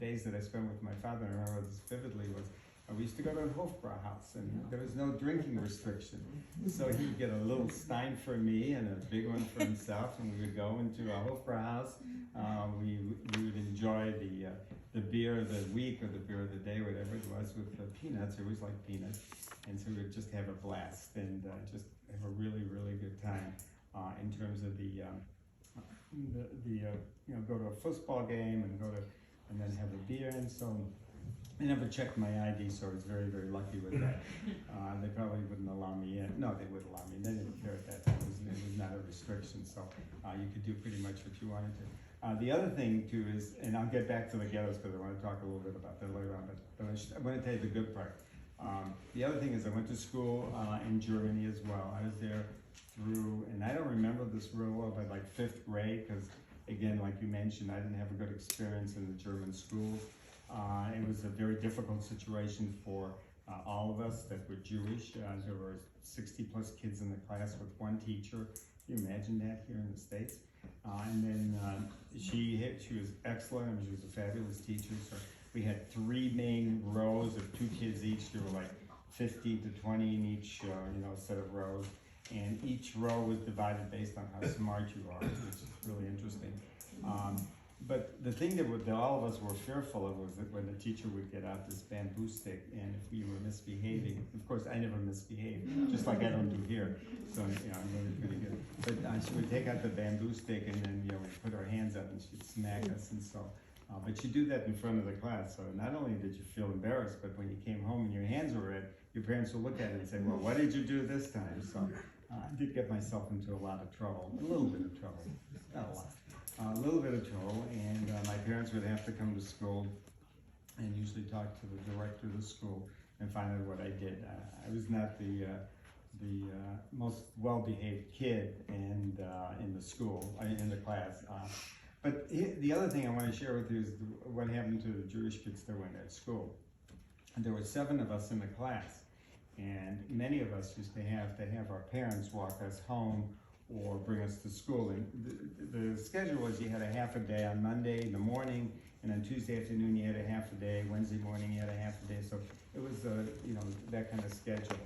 days that I spent with my father, and I remember this vividly, was we used to go to the Hofbrauhaus, and there was no drinking restriction. So he'd get a little stein for me and a big one for himself, and we would go into a Hofbrauhaus. We would enjoy the beer of the week or the beer of the day, whatever it was, with the peanuts. I always liked peanuts, and so we would just have a blast and just have a really, really good time in terms of the you know, go to a football game and then have a beer. And so I never checked my ID, so I was very, very lucky with that. They probably wouldn't allow me in. No, they would allow me. They didn't care at that time. It was not a restriction, so you could do pretty much what you wanted to. The other thing too is, and I'll get back to the ghettos because I want to talk a little bit about that later on, but I want to tell you the good part. The other thing is I went to school in Germany as well. I was there through, and I don't remember this real well, but like 5th grade, because again, like you mentioned, I didn't have a good experience in the German schools. It was a very difficult situation for all of us that were Jewish. There were 60 plus kids in the class with one teacher. Can you imagine that here in the States? And then she was excellent. I mean, she was a fabulous teacher. So we had 3 main rows of 2 kids each. There were like 15 to 20 in each set of rows. And each row was divided based on how smart you are, which is really interesting. But the thing that all of us were fearful of was that when the teacher would get out this bamboo stick, and if we were misbehaving, of course I never misbehaved, just like I don't do here, so I'm really pretty good. But she would take out the bamboo stick, and then we'd put our hands up, and she'd smack us, and so. But she'd do that in front of the class, so not only did you feel embarrassed, but when you came home and your hands were red, your parents would look at it and say, well, what did you do this time? So I did get myself into a lot of trouble, a little bit of trouble, not a lot. A little bit of trouble, and my parents would have to come to school and usually talk to the director of the school and find out what I did. I was not the most well-behaved kid in the school, in the class. But the other thing I want to share with you is what happened to the Jewish kids that went at school. And there were 7 of us in the class, and many of us used to have our parents walk us home or bring us to school. And the schedule was you had a half a day on Monday in the morning, and on Tuesday afternoon you had a half a day, Wednesday morning you had a half a day. So it was that kind of schedule.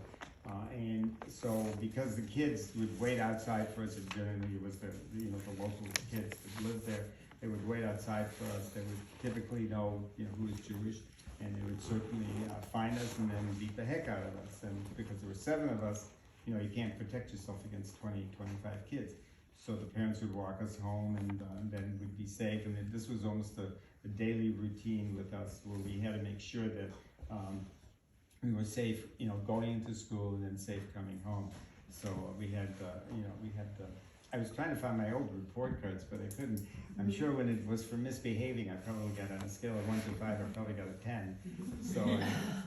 And so because the kids would wait outside for us, generally it was the local kids that lived there, they would wait outside for us. They would typically know who is Jewish, and they would certainly find us and then beat the heck out of us. And because there were 7 of us, you can't protect yourself against 20, 25 kids. So the parents would walk us home, and then we'd be safe. And then this was almost a daily routine with us, where we had to make sure that we were safe, going into school, and then safe coming home. So we had, I was trying to find my old report cards, but I couldn't. I'm sure when it was for misbehaving, I probably got, on a scale of 1 to 5, I probably got a 10. So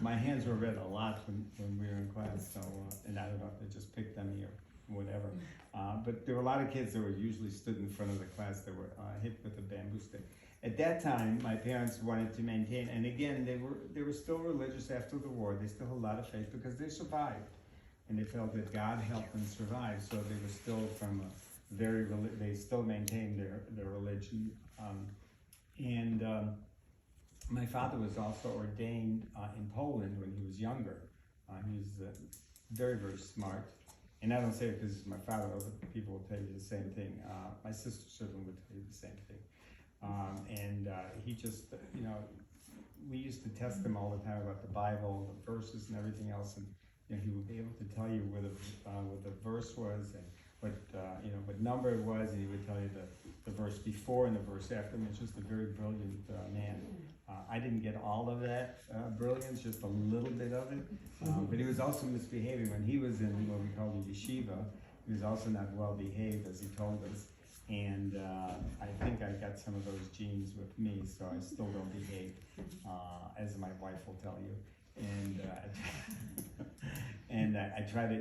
my hands were red a lot when we were in class. So, and I don't know if they just picked on me or whatever. But there were a lot of kids that were usually stood in front of the class that were hit with a bamboo stick. At that time, my parents wanted to maintain, and again, they were still religious after the war. They still had a lot of faith because they survived, and they felt that God helped them survive. So they were still from a they still maintained their religion. My father was also ordained in Poland when he was younger. He was very, very smart. And I don't say it because he's my father, other people will tell you the same thing. My sister certainly would tell you the same thing. He just, we used to test him all the time about the Bible, the verses and everything else. And he would be able to tell you where the verse was, and what number it was, and he would tell you the verse before and the verse after. I mean, it's just a very brilliant man. I didn't get all of that brilliance, just a little bit of it. But he was also misbehaving. When he was in what we call the yeshiva, he was also not well behaved, as he told us. And I think I got some of those genes with me, so I still don't behave, as my wife will tell you. And I try to,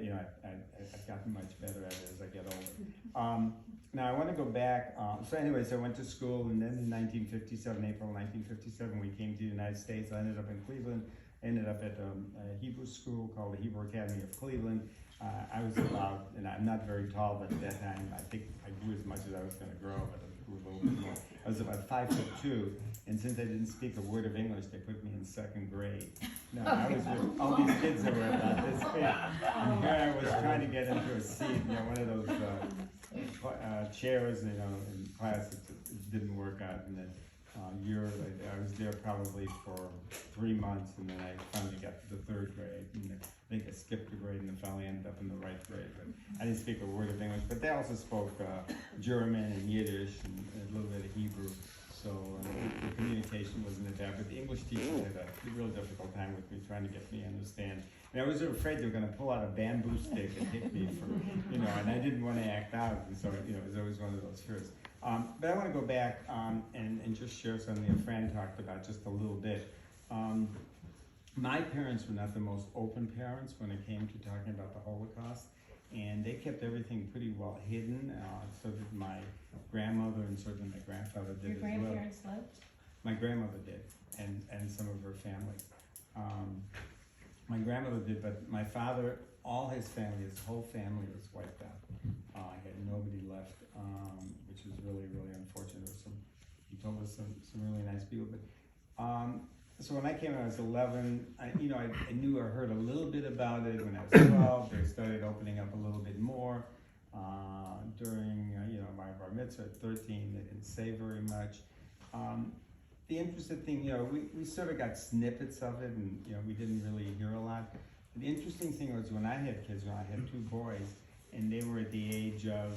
I've gotten much better at it as I get older. Now I want to go back. So anyways, I went to school, and then in 1957, April 1957, we came to the United States. I ended up in Cleveland. I ended up at a Hebrew school called the Hebrew Academy of Cleveland. I was about, and I'm not very tall, but at that time, I think I grew as much as I was going to grow, but I grew a little bit more. I was about 5'2", and since I didn't speak a word of English, they put me in 2nd grade. No, I was with all these kids that were about this big, and here I was trying to get into a seat, one of those chairs, in class. It didn't work out, and then year. I was there probably for 3 months, and then I finally got to the 3rd grade. And I think I skipped a grade and then finally ended up in the right grade. But I didn't speak a word of English, but they also spoke German and Yiddish and a little bit of Hebrew. So the communication wasn't that bad, but the English teacher had a real difficult time with me, trying to get me to understand. And I was afraid they were going to pull out a bamboo stick and hit me for, and I didn't want to act out, and so, it was always one of those fears. But I want to go back and just share something that Fran talked about just a little bit. My parents were not the most open parents when it came to talking about the Holocaust, and they kept everything pretty well hidden. So did my grandmother, and certainly my grandfather did as well. Your grandparents lived? My grandmother did, and some of her family. My grandmother did, but my father, all his family, his whole family was wiped out. He had nobody left, which was really, really unfortunate. He told us some really nice people. But so when I came when I was 11, I knew or heard a little bit about it. When I was 12, they started opening up a little bit more. During my bar mitzvah at 13, they didn't say very much. The interesting thing, we sort of got snippets of it, and we didn't really hear a lot. The interesting thing was when I had kids, when I had 2 boys, and they were at the age of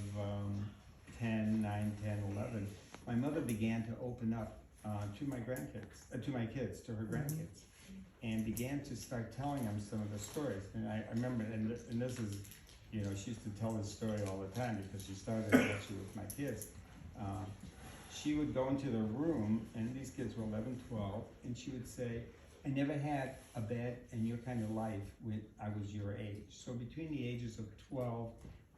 9, 10, 11, my mother began to open up to my grandkids, to my kids, to her grandkids, and began to start telling them some of the stories. And I remember, and this is, she used to tell this story all the time because she started actually with my kids. She would go into the room, and these kids were 11, 12, and she would say, I never had a bad and your kind of life when I was your age. So between the ages of 12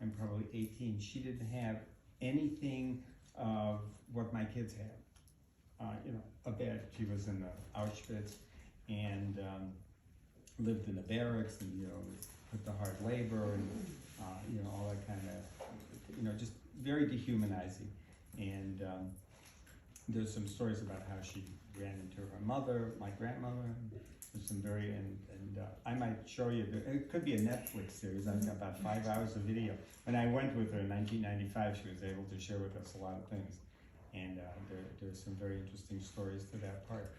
and probably 18, she didn't have anything of what my kids had. A bad, she was in the Auschwitz and lived in the barracks and, put the hard labor and, all that kind of, just very dehumanizing. And there's some stories about how she ran into her mother, my grandmother. There's some I might show you, it could be a Netflix series. I've got about 5 hours of video. When I went with her in 1995, she was able to share with us a lot of things. And there's some very interesting stories to that part.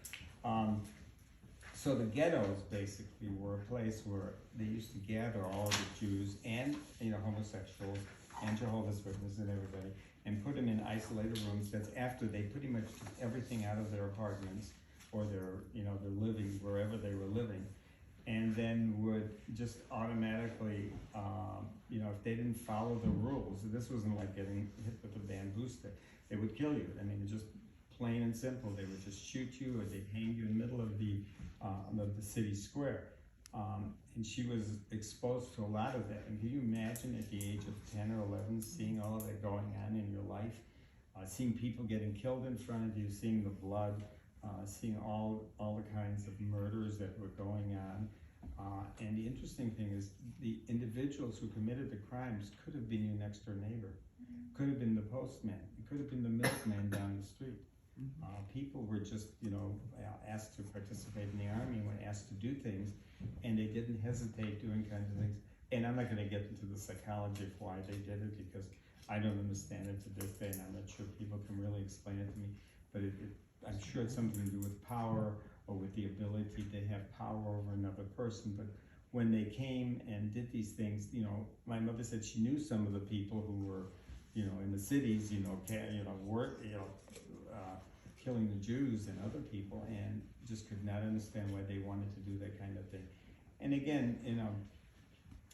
So the ghettos basically were a place where they used to gather all of the Jews and homosexuals and Jehovah's Witnesses and everybody, and put them in isolated rooms. That's after they pretty much took everything out of their apartments or their living, wherever they were living, and then would just automatically, if they didn't follow the rules, this wasn't like getting hit with a bamboo stick, they would kill you. I mean, just plain and simple. They would just shoot you, or they'd hang you in the middle of the city square. And she was exposed to a lot of that. And can you imagine at the age of 10 or 11 seeing all of that going on in your life? Seeing people getting killed in front of you, seeing the blood, seeing all the kinds of murders that were going on. And the interesting thing is the individuals who committed the crimes could have been your next door neighbor, could have been the postman, it could have been the milkman down the street. People were just, asked to participate in the army, when asked to do things, and they didn't hesitate doing kinds of things. And I'm not going to get into the psychology of why they did it, because I don't understand it to this day, and I'm not sure people can really explain it to me. But I'm sure it's something to do with power, or with the ability to have power over another person. But when they came and did these things, my mother said she knew some of the people who were, in the cities, killing the Jews and other people, and just could not understand why they wanted to do that kind of thing. And again,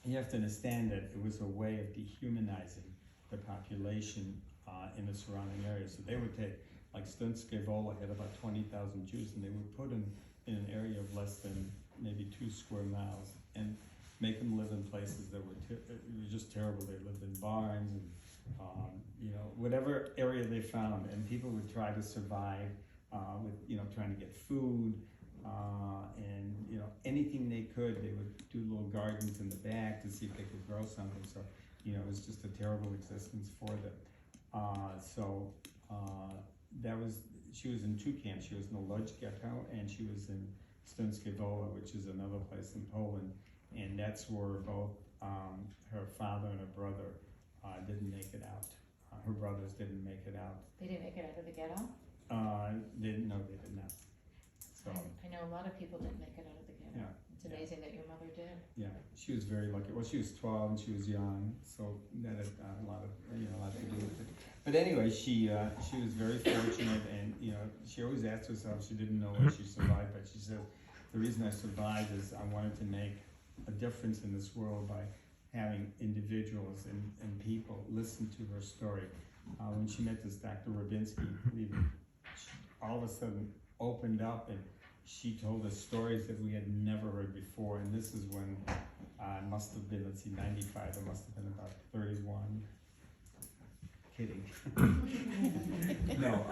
you have to understand that it was a way of dehumanizing the population in the surrounding area. So they would take, like Stuntskevola had about 20,000 Jews, and they would put them in an area of less than maybe 2 square miles, and make them live in places that were just terrible. They lived in barns and whatever area they found, and people would try to survive with trying to get food and anything they could. They would do little gardens in the back to see if they could grow something. So it was just a terrible existence for them. She was in 2 camps. She was in the Lodz ghetto, and she was in Stuntskevola, which is another place in Poland, and that's where both her father and her brother didn't make it out. Her brothers didn't make it out. They didn't make it out of the ghetto? They did not. So, I know a lot of people didn't make it out of the ghetto. Yeah. It's amazing that your mother did. yeah, she was very lucky. Well, she was 12 and she was young, so that had a lot to do with it. But anyway, she was very fortunate, and she always asked herself. She didn't know if she survived, but she said, "The reason I survived is I wanted to make a difference in this world by having individuals and people listen to her story." When she met this Dr. Rabinsky, she all of a sudden opened up and she told us stories that we had never heard before. And this is when I must have been, 95, I must have been about 31. Kidding. No,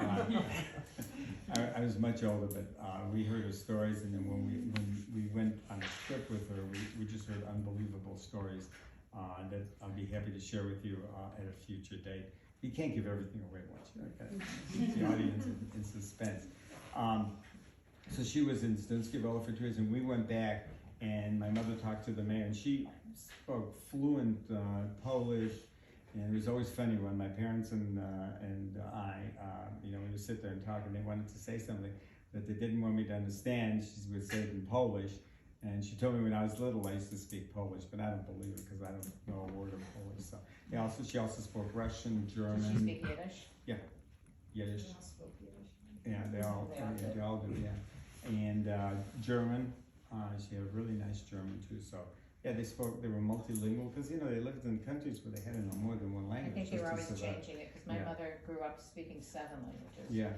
I was much older, but we heard her stories, and then when we went on a trip with her, we just heard unbelievable stories that I'll be happy to share with you at a future date. You can't give everything away once, keep the audience in suspense. So she was in Stunskivella for 2 years, and we went back, and my mother talked to the mayor, and she spoke fluent Polish, and it was always funny when my parents and I, we would sit there and talk, and they wanted to say something that they didn't want me to understand. She would say it in Polish, and she told me when I was little I used to speak Polish, but I don't believe it because I don't know a word of Polish. So she also spoke Russian, German. Did she speak Yiddish? Yiddish. We all spoke Yiddish. Yeah, they all do. Yeah, and German. She had a really nice German too. So yeah, they were multilingual because they lived in countries where they had to know more than one I language. think they were just to always survive. changing it, because my Yeah. mother grew up speaking 7 languages. Yeah.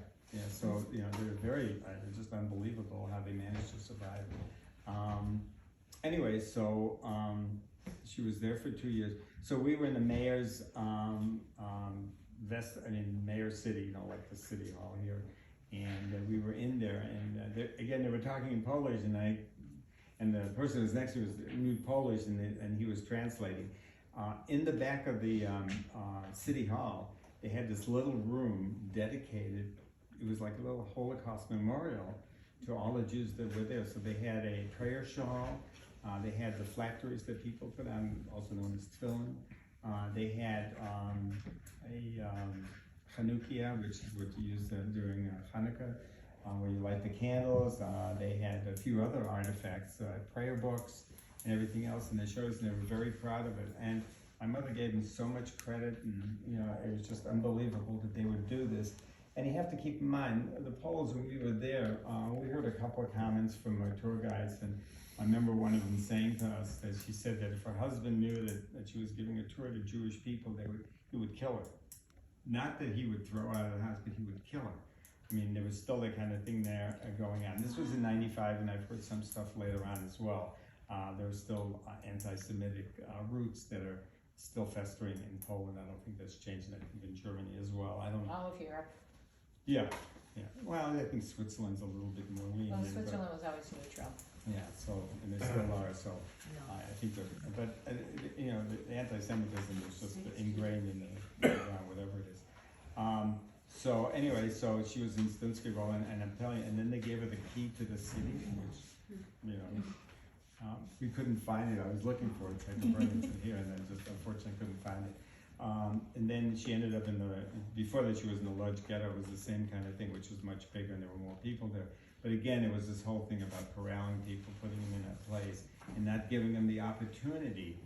So they're they're just unbelievable how they managed to survive. Anyway, so she was there for 2 years. So we were in the mayor's Mayor City, like the city hall here, and we were in there, and they were talking in Polish, and the person who was next to me knew Polish, and he was translating. In the back of the city hall, they had this little room dedicated. It was like a little Holocaust memorial to all the Jews that were there. So they had a prayer shawl. They had the phylacteries that people put on, also known as tefillin. They had a Chanukia, which is what you use during Hanukkah, where you light the candles. They had a few other artifacts, prayer books, and everything else, and they showed us, and they were very proud of it. And my mother gave them so much credit, and it was just unbelievable that they would do this. And you have to keep in mind, the Poles, when we were there, we heard a couple of comments from our tour guides, and I remember one of them saying to us that she said that if her husband knew that she was giving a tour to Jewish people, he would kill her. Not that he would throw her out of the house, but he would kill her. I mean, there was still that kind of thing there going on. This was in '95, and I've heard some stuff later on as well. There were still anti-Semitic roots that are still festering in Poland. I don't think that's changing. I think in Germany as well. I don't know. All of Europe. Yeah. Well, I think Switzerland's a little bit more lenient. Well, Switzerland was always neutral. Yeah, so, and they still are, so, I think the anti-Semitism is just ingrained in the whatever it is. So anyway, so she was in Stunskivella, and I'm telling you, and then they gave her the key to the city, which, we couldn't find it. I was looking for it, so I could bring it to here, and then just unfortunately couldn't find it. And then she ended up before that she was in the large ghetto. It was the same kind of thing, which was much bigger, and there were more people there. But again, it was this whole thing about corralling people, putting them in a place, and not giving them the opportunity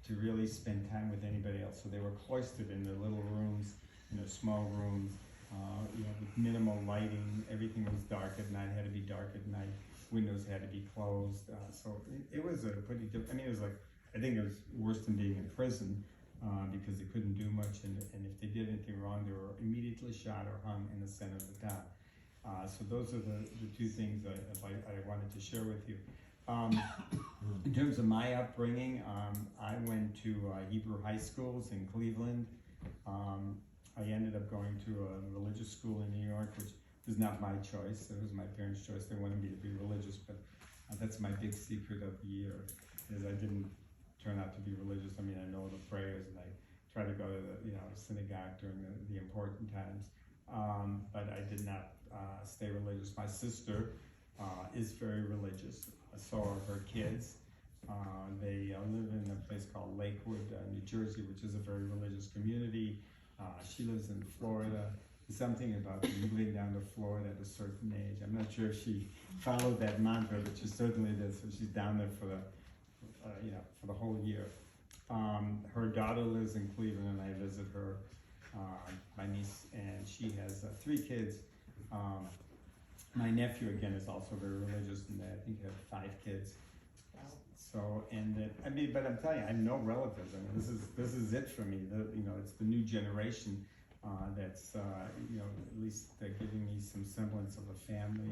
to really spend time with anybody else. So they were cloistered in their little rooms, small rooms, with minimal lighting. Everything was dark at night, had to be dark at night. Windows had to be closed. So it was a pretty different, I mean, I think it was worse than being in prison, because they couldn't do much, and if they did anything wrong, they were immediately shot or hung in the center of the town. So those are the two things I wanted to share with you. In terms of my upbringing, I went to Hebrew high schools in Cleveland. I ended up going to a religious school in New York, which was not my choice. It was my parents' choice. They wanted me to be religious, but that's my big secret of the year, is I didn't turn out to be religious. I mean, I know the prayers, and I try to go to the synagogue during the important times, but I did not stay religious. My sister is very religious. So are her kids. They live in a place called Lakewood, New Jersey, which is a very religious community. She lives in Florida. something about moving down to Florida at a certain age. I'm not sure if she followed that mantra, but she certainly did. So she's down there for the, for the whole year. Her daughter lives in Cleveland, and I visit her. My niece, and she has 3 kids. My nephew again is also very religious, and I think he had 5 kids. So, but I'm telling you, I have no relatives. I mean, this is it for me. It's the new generation that's at least giving me some semblance of a family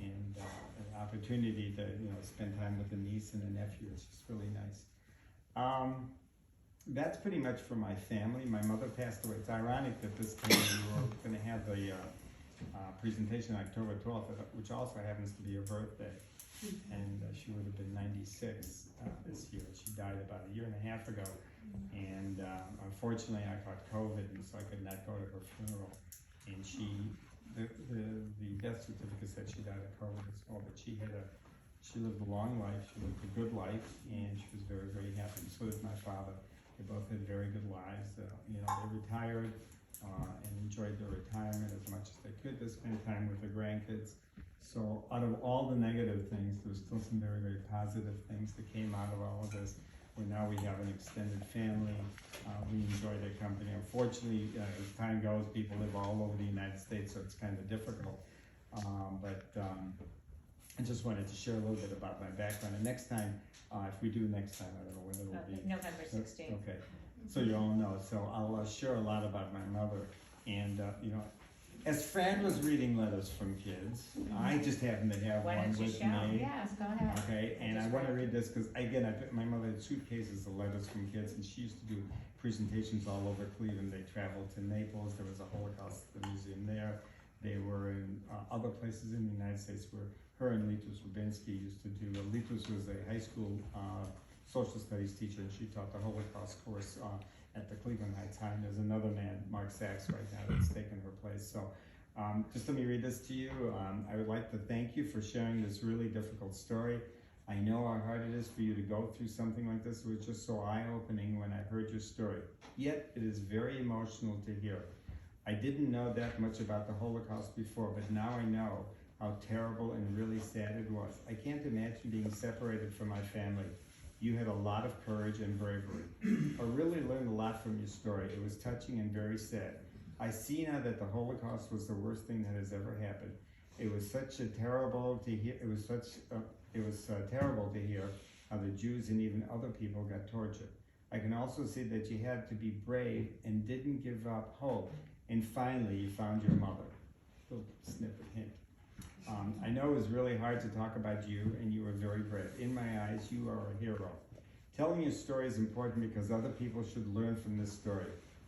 and an opportunity to spend time with a niece and a nephew. It's just really nice. That's pretty much for my family. My mother passed away. It's ironic that this time we were going to have the presentation October 12th, which also happens to be her birthday. And she would have been 96 this year. She died about a year and a half ago. And unfortunately, I caught COVID, and so I could not go to her funeral. And the death certificate said she died of COVID as well, but she lived a long life. She lived a good life, and she was very, very happy. So did my father. They both had very good lives. They retired and enjoyed their retirement as much as they could. They spent time with their grandkids. So out of all the negative things, there's still some very, very positive things that came out of all of this. Where now we have an extended family. We enjoy their company. Unfortunately, as time goes, people live all over the United States, so it's kind of difficult. I just wanted to share a little bit about my background. And next time, if we do next time, I don't know when it will be. November 16th. Okay, so you all know. So I'll share a lot about my mother. And, as Fran was reading letters from kids, I just happened to have Why one don't you with show? me. Yes, go ahead. Okay, and I want to read this because, again, my mother had suitcases of letters from kids, and she used to do presentations all over Cleveland. They traveled to Naples. There was a Holocaust museum there. They were in other places in the United States where her and Litus Rubinsky used to do. Litus was a high school social studies teacher, and she taught the Holocaust course at the Cleveland Heights High. And there's another man, Mark Sachs, right now that's taken her place. So just let me read this to you. I would like to thank you for sharing this really difficult story. I know how hard it is for you to go through something like this. It was just so eye-opening when I heard your story. Yet it is very emotional to hear. I didn't know that much about the Holocaust before, but now I know how terrible and really sad it was. I can't imagine being separated from my family. You had a lot of courage and bravery. I really learned a lot from your story. It was touching and very sad. I see now that the Holocaust was the worst thing that has ever happened. It was terrible to hear. It was terrible to hear how the Jews and even other people got tortured. I can also see that you had to be brave and didn't give up hope. And finally, you found your mother. Little snippet hint. I know it was really hard to talk about you, and you were very brave. In my eyes, you are a hero. Telling your story is important because other people should learn from this story.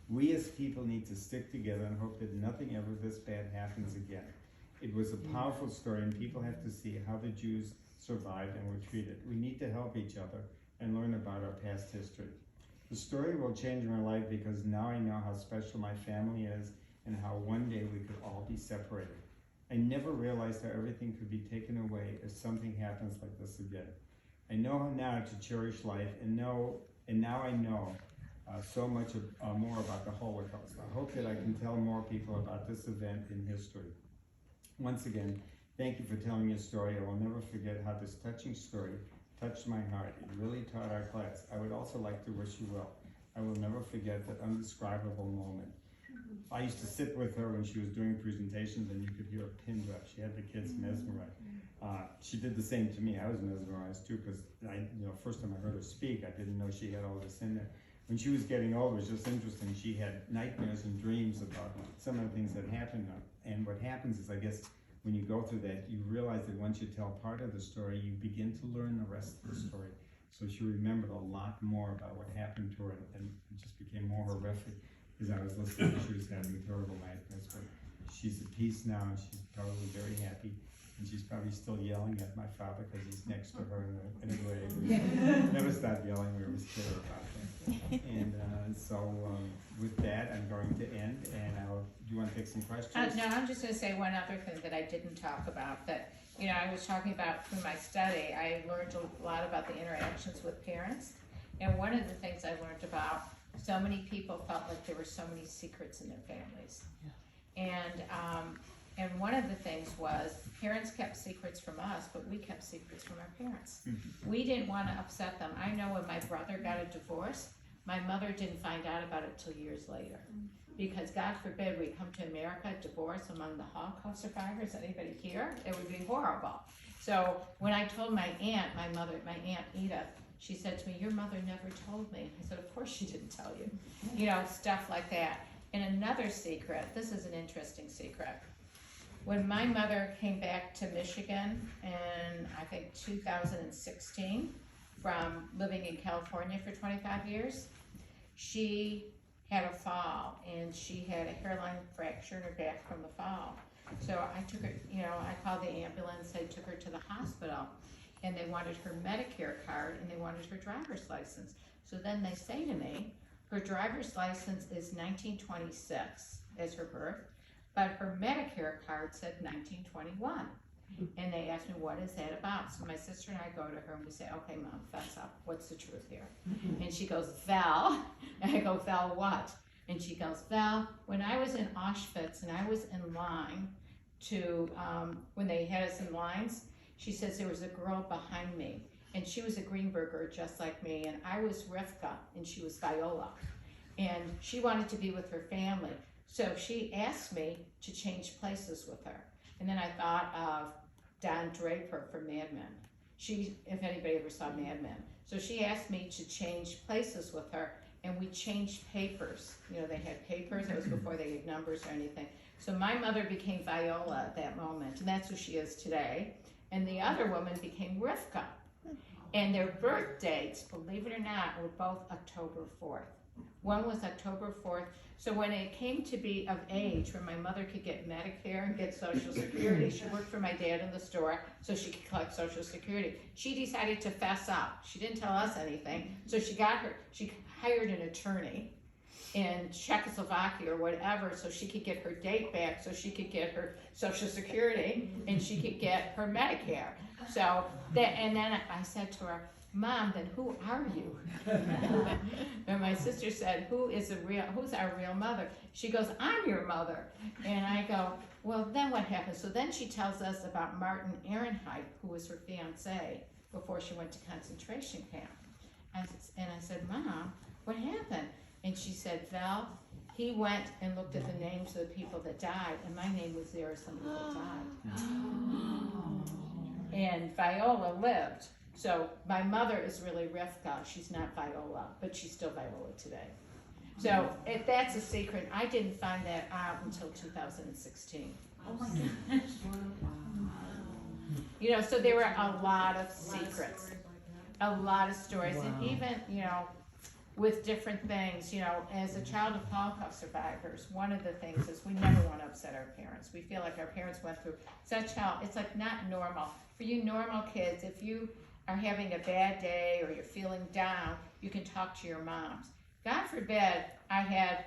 We as people need to stick together and hope that nothing ever this bad happens again. It was a powerful story, and people have to see how the Jews survived and were treated. We need to help each other and learn about our past history. The story will change my life because now I know how special my family is and how one day we could all be separated. I never realized how everything could be taken away if something happens like this again. I know now to cherish life, and now I know so much more about the Holocaust. I hope that I can tell more people about this event in history. Once again, thank you for telling your story. I will never forget how this touching story touched my heart. It really taught our class. I would also like to wish you well. I will never forget that undescribable moment. I used to sit with her when she was doing presentations, and you could hear a pin drop. She had the kids mesmerized. She did the same to me. I was mesmerized too, because first time I heard her speak, I didn't know she had all this in there. When she was getting older, it was just interesting. She had nightmares and dreams about some of the things that happened. And what happens is, I guess, when you go through that, you realize that once you tell part of the story, you begin to learn the rest of the story. So she remembered a lot more about what happened to her, and it just became more horrific. As I was listening, she was having terrible nightmares, but she's at peace now, and she's probably very happy. And she's probably still yelling at my father because he's next to her in a grave. Never stopped yelling. We always care about that. And with that, I'm going to end. And do you want to take some questions? No, I'm just going to say one other thing that I didn't talk about. That I was talking about through my study. I learned a lot about the interactions with parents, and one of the things I learned about, so many people felt like there were so many secrets in their families. And one of the things was, parents kept secrets from us, but we kept secrets from our parents. We didn't want to upset them. I know when my brother got a divorce, my mother didn't find out about it till years later. Because God forbid we come to America, divorce among the Holocaust survivors, anybody here? It would be horrible. So when I told my aunt, my Aunt Edith, she said to me, your mother never told me. I said, of course she didn't tell you. You know, stuff like that. And another secret, this is an interesting secret. When my mother came back to Michigan in, I think, 2016, from living in California for 25 years, she had a fall, and she had a hairline fracture in her back from the fall. So I took her, I called the ambulance, I took her to the hospital, and they wanted her Medicare card, and they wanted her driver's license. So then they say to me, her driver's license is 1926 as her birth, but her Medicare card said 1921. And they asked me, what is that about? So my sister and I go to her and we say, okay, Mom, fess up. What's the truth here? And she goes, Val. And I go, Val, what? And she goes, Val, when I was in Auschwitz and I was in line to, when they had us in lines, she says there was a girl behind me. And she was a Greenberger just like me. And I was Rivka and she was Viola. And she wanted to be with her family. So she asked me to change places with her. And then I thought of Don Draper from Mad Men. If anybody ever saw Mad Men. So she asked me to change places with her, and we changed papers. They had papers, that was before they had numbers or anything. So my mother became Viola at that moment, and that's who she is today. And the other woman became Rivka. And their birth dates, believe it or not, were both October 4th. One was October 4th. So when it came to be of age, where my mother could get Medicare and get Social Security, she worked for my dad in the store so she could collect Social Security. She decided to fess up. She didn't tell us anything. So she hired an attorney in Czechoslovakia or whatever so she could get her date back, so she could get her Social Security and she could get her Medicare. And then I said to her, Mom, then who are you? And my sister said, who's our real mother? She goes, I'm your mother. And I go, well, then what happened? So then she tells us about Martin Ehrenheit, who was her fiance before she went to concentration camp. And I said, Mom, what happened? And she said, Val, he went and looked at the names of the people that died, and my name was there as somebody that died. And Viola lived. So my mother is really Rivka. She's not Viola, but she's still Viola today. So if that's a secret, I didn't find that out until 2016. Oh my gosh. So there were a lot of secrets, a lot of stories, and even, with different things, as a child of Holocaust survivors, one of the things is we never want to upset our parents. We feel like our parents went through such hell. It's like not normal. For you normal kids, if you are having a bad day or you're feeling down, you can talk to your moms. God forbid I had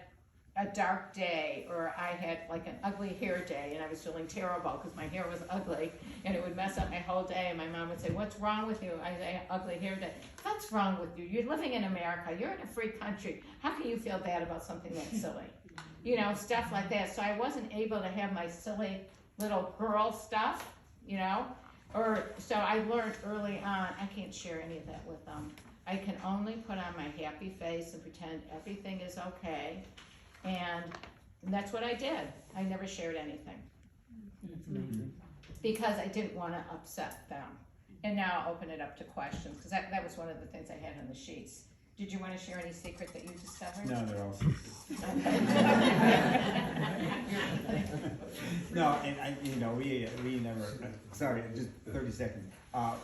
a dark day or I had like an ugly hair day and I was feeling terrible because my hair was ugly and it would mess up my whole day, and my mom would say, what's wrong with you? I say, ugly hair day. What's wrong with you? You're living in America. You're in a free country. How can you feel bad about something that's silly? Stuff like that. So I wasn't able to have my silly little girl stuff, so I learned early on, I can't share any of that with them. I can only put on my happy face and pretend everything is okay. And that's what I did. I never shared anything. Because I didn't want to upset them. And now I'll open it up to questions, because that was one of the things I had on the sheets. Did you want to share any secret that you discovered? No, they're all secrets. No, and we never, sorry, just 30 seconds.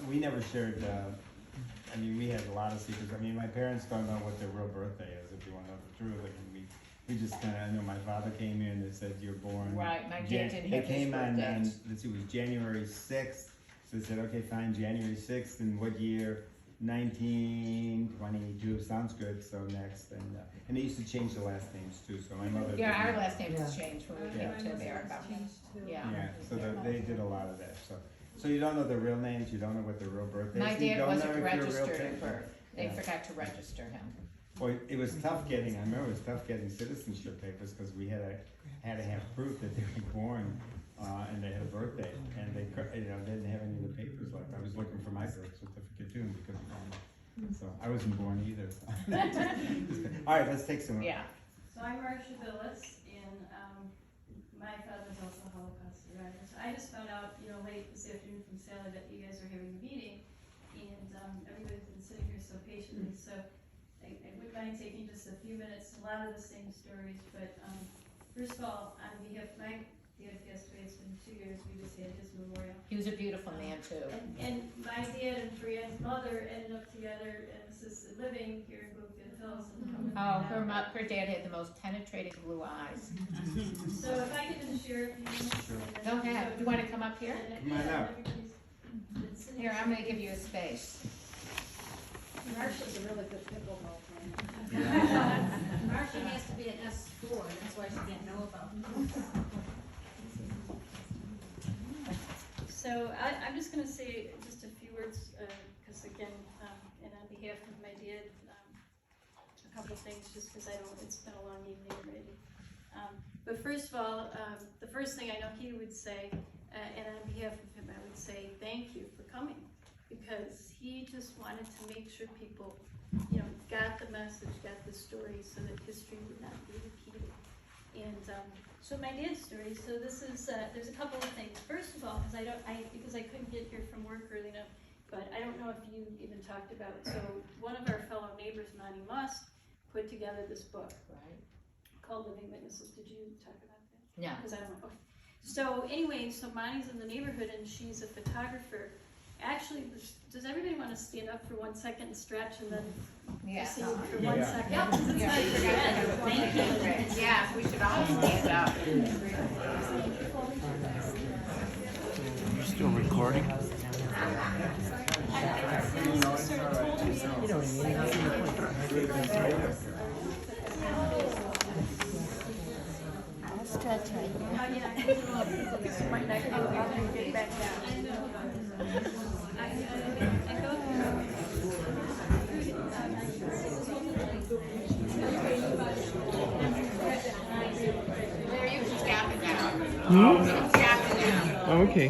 We never shared, we had a lot of secrets. My parents don't know what their real birthday is, if you want to know the truth. We just kind of, I know my father came here and they said, you're born. Right, my dad didn't have It came his on, birthday. let's see, it was January 6th. So they said, okay, fine, January 6th, and what year? 1922, sounds good, so next. And they used to change the last names too, so my mother. Yeah, our last name has changed when we came to America. Yeah. Yeah, so they did a lot of that, so you don't know their real names, you don't know what their real birthday is. My You dad don't know wasn't if you're a real registered at parent. birth. They Yeah. forgot to register him. Well, it was tough getting, I remember it was tough getting citizenship papers, because we had to have proof that they were born, and they had a birthday, and they, didn't have any of the papers left. I was looking for my birth certificate too, because so I wasn't born either. All right, let's take some. Yeah. So I'm Marcia Billis, and my father's also a Holocaust survivor. So I just found out, late this afternoon from Sally that you guys are having a meeting, and everybody's been sitting here so patiently. So I wouldn't mind taking just a few minutes. A lot of the same stories, but first of all, on behalf of my dad passed away. It's been 2 years. We just had his memorial. He was a beautiful man too. And my dad and Brianne's mother ended up together in assisted living here in Bloomfield Hills. Oh, her dad had the most penetrating blue eyes. So if I could just share a few minutes. Sure. and then- Go ahead. You want to come up here? Come on up. Everybody's been sitting Here, I'm going to give you a space. Marcia's a really good pickleball player. Marcia has to be an S4, that's why she didn't know about this. So I'm just going to say just a few words, because again, and on behalf of my dad, a couple of things, just because it's been a long evening already. But first of all, the first thing I know he would say, and on behalf of him, I would say thank you for coming, because he just wanted to make sure people, got the message, got the story, so that history would not be repeated. And so my dad's story. So this is there's a couple of things. First of all, because I couldn't get here from work early enough, but I don't know if you even talked about it. So one of our fellow neighbors, Monty Musk, put together this book called Living Witnesses. Did you talk about that? No. Because I don't know. Okay. So anyway, so Monty's in the neighborhood and she's a photographer. Actually, does everybody want to stand up for 1 second and stretch and then Yeah. see for 1 Yeah. second? Yeah. It's Yeah. like your head. Thank you. Yeah, we should all stand up. You still recording? I'll stretch right Oh, yeah, I think it's my neck. Oh, I'm gonna get back down. I know. I go There, you can tap it down. Hmm? Tap it down. Okay.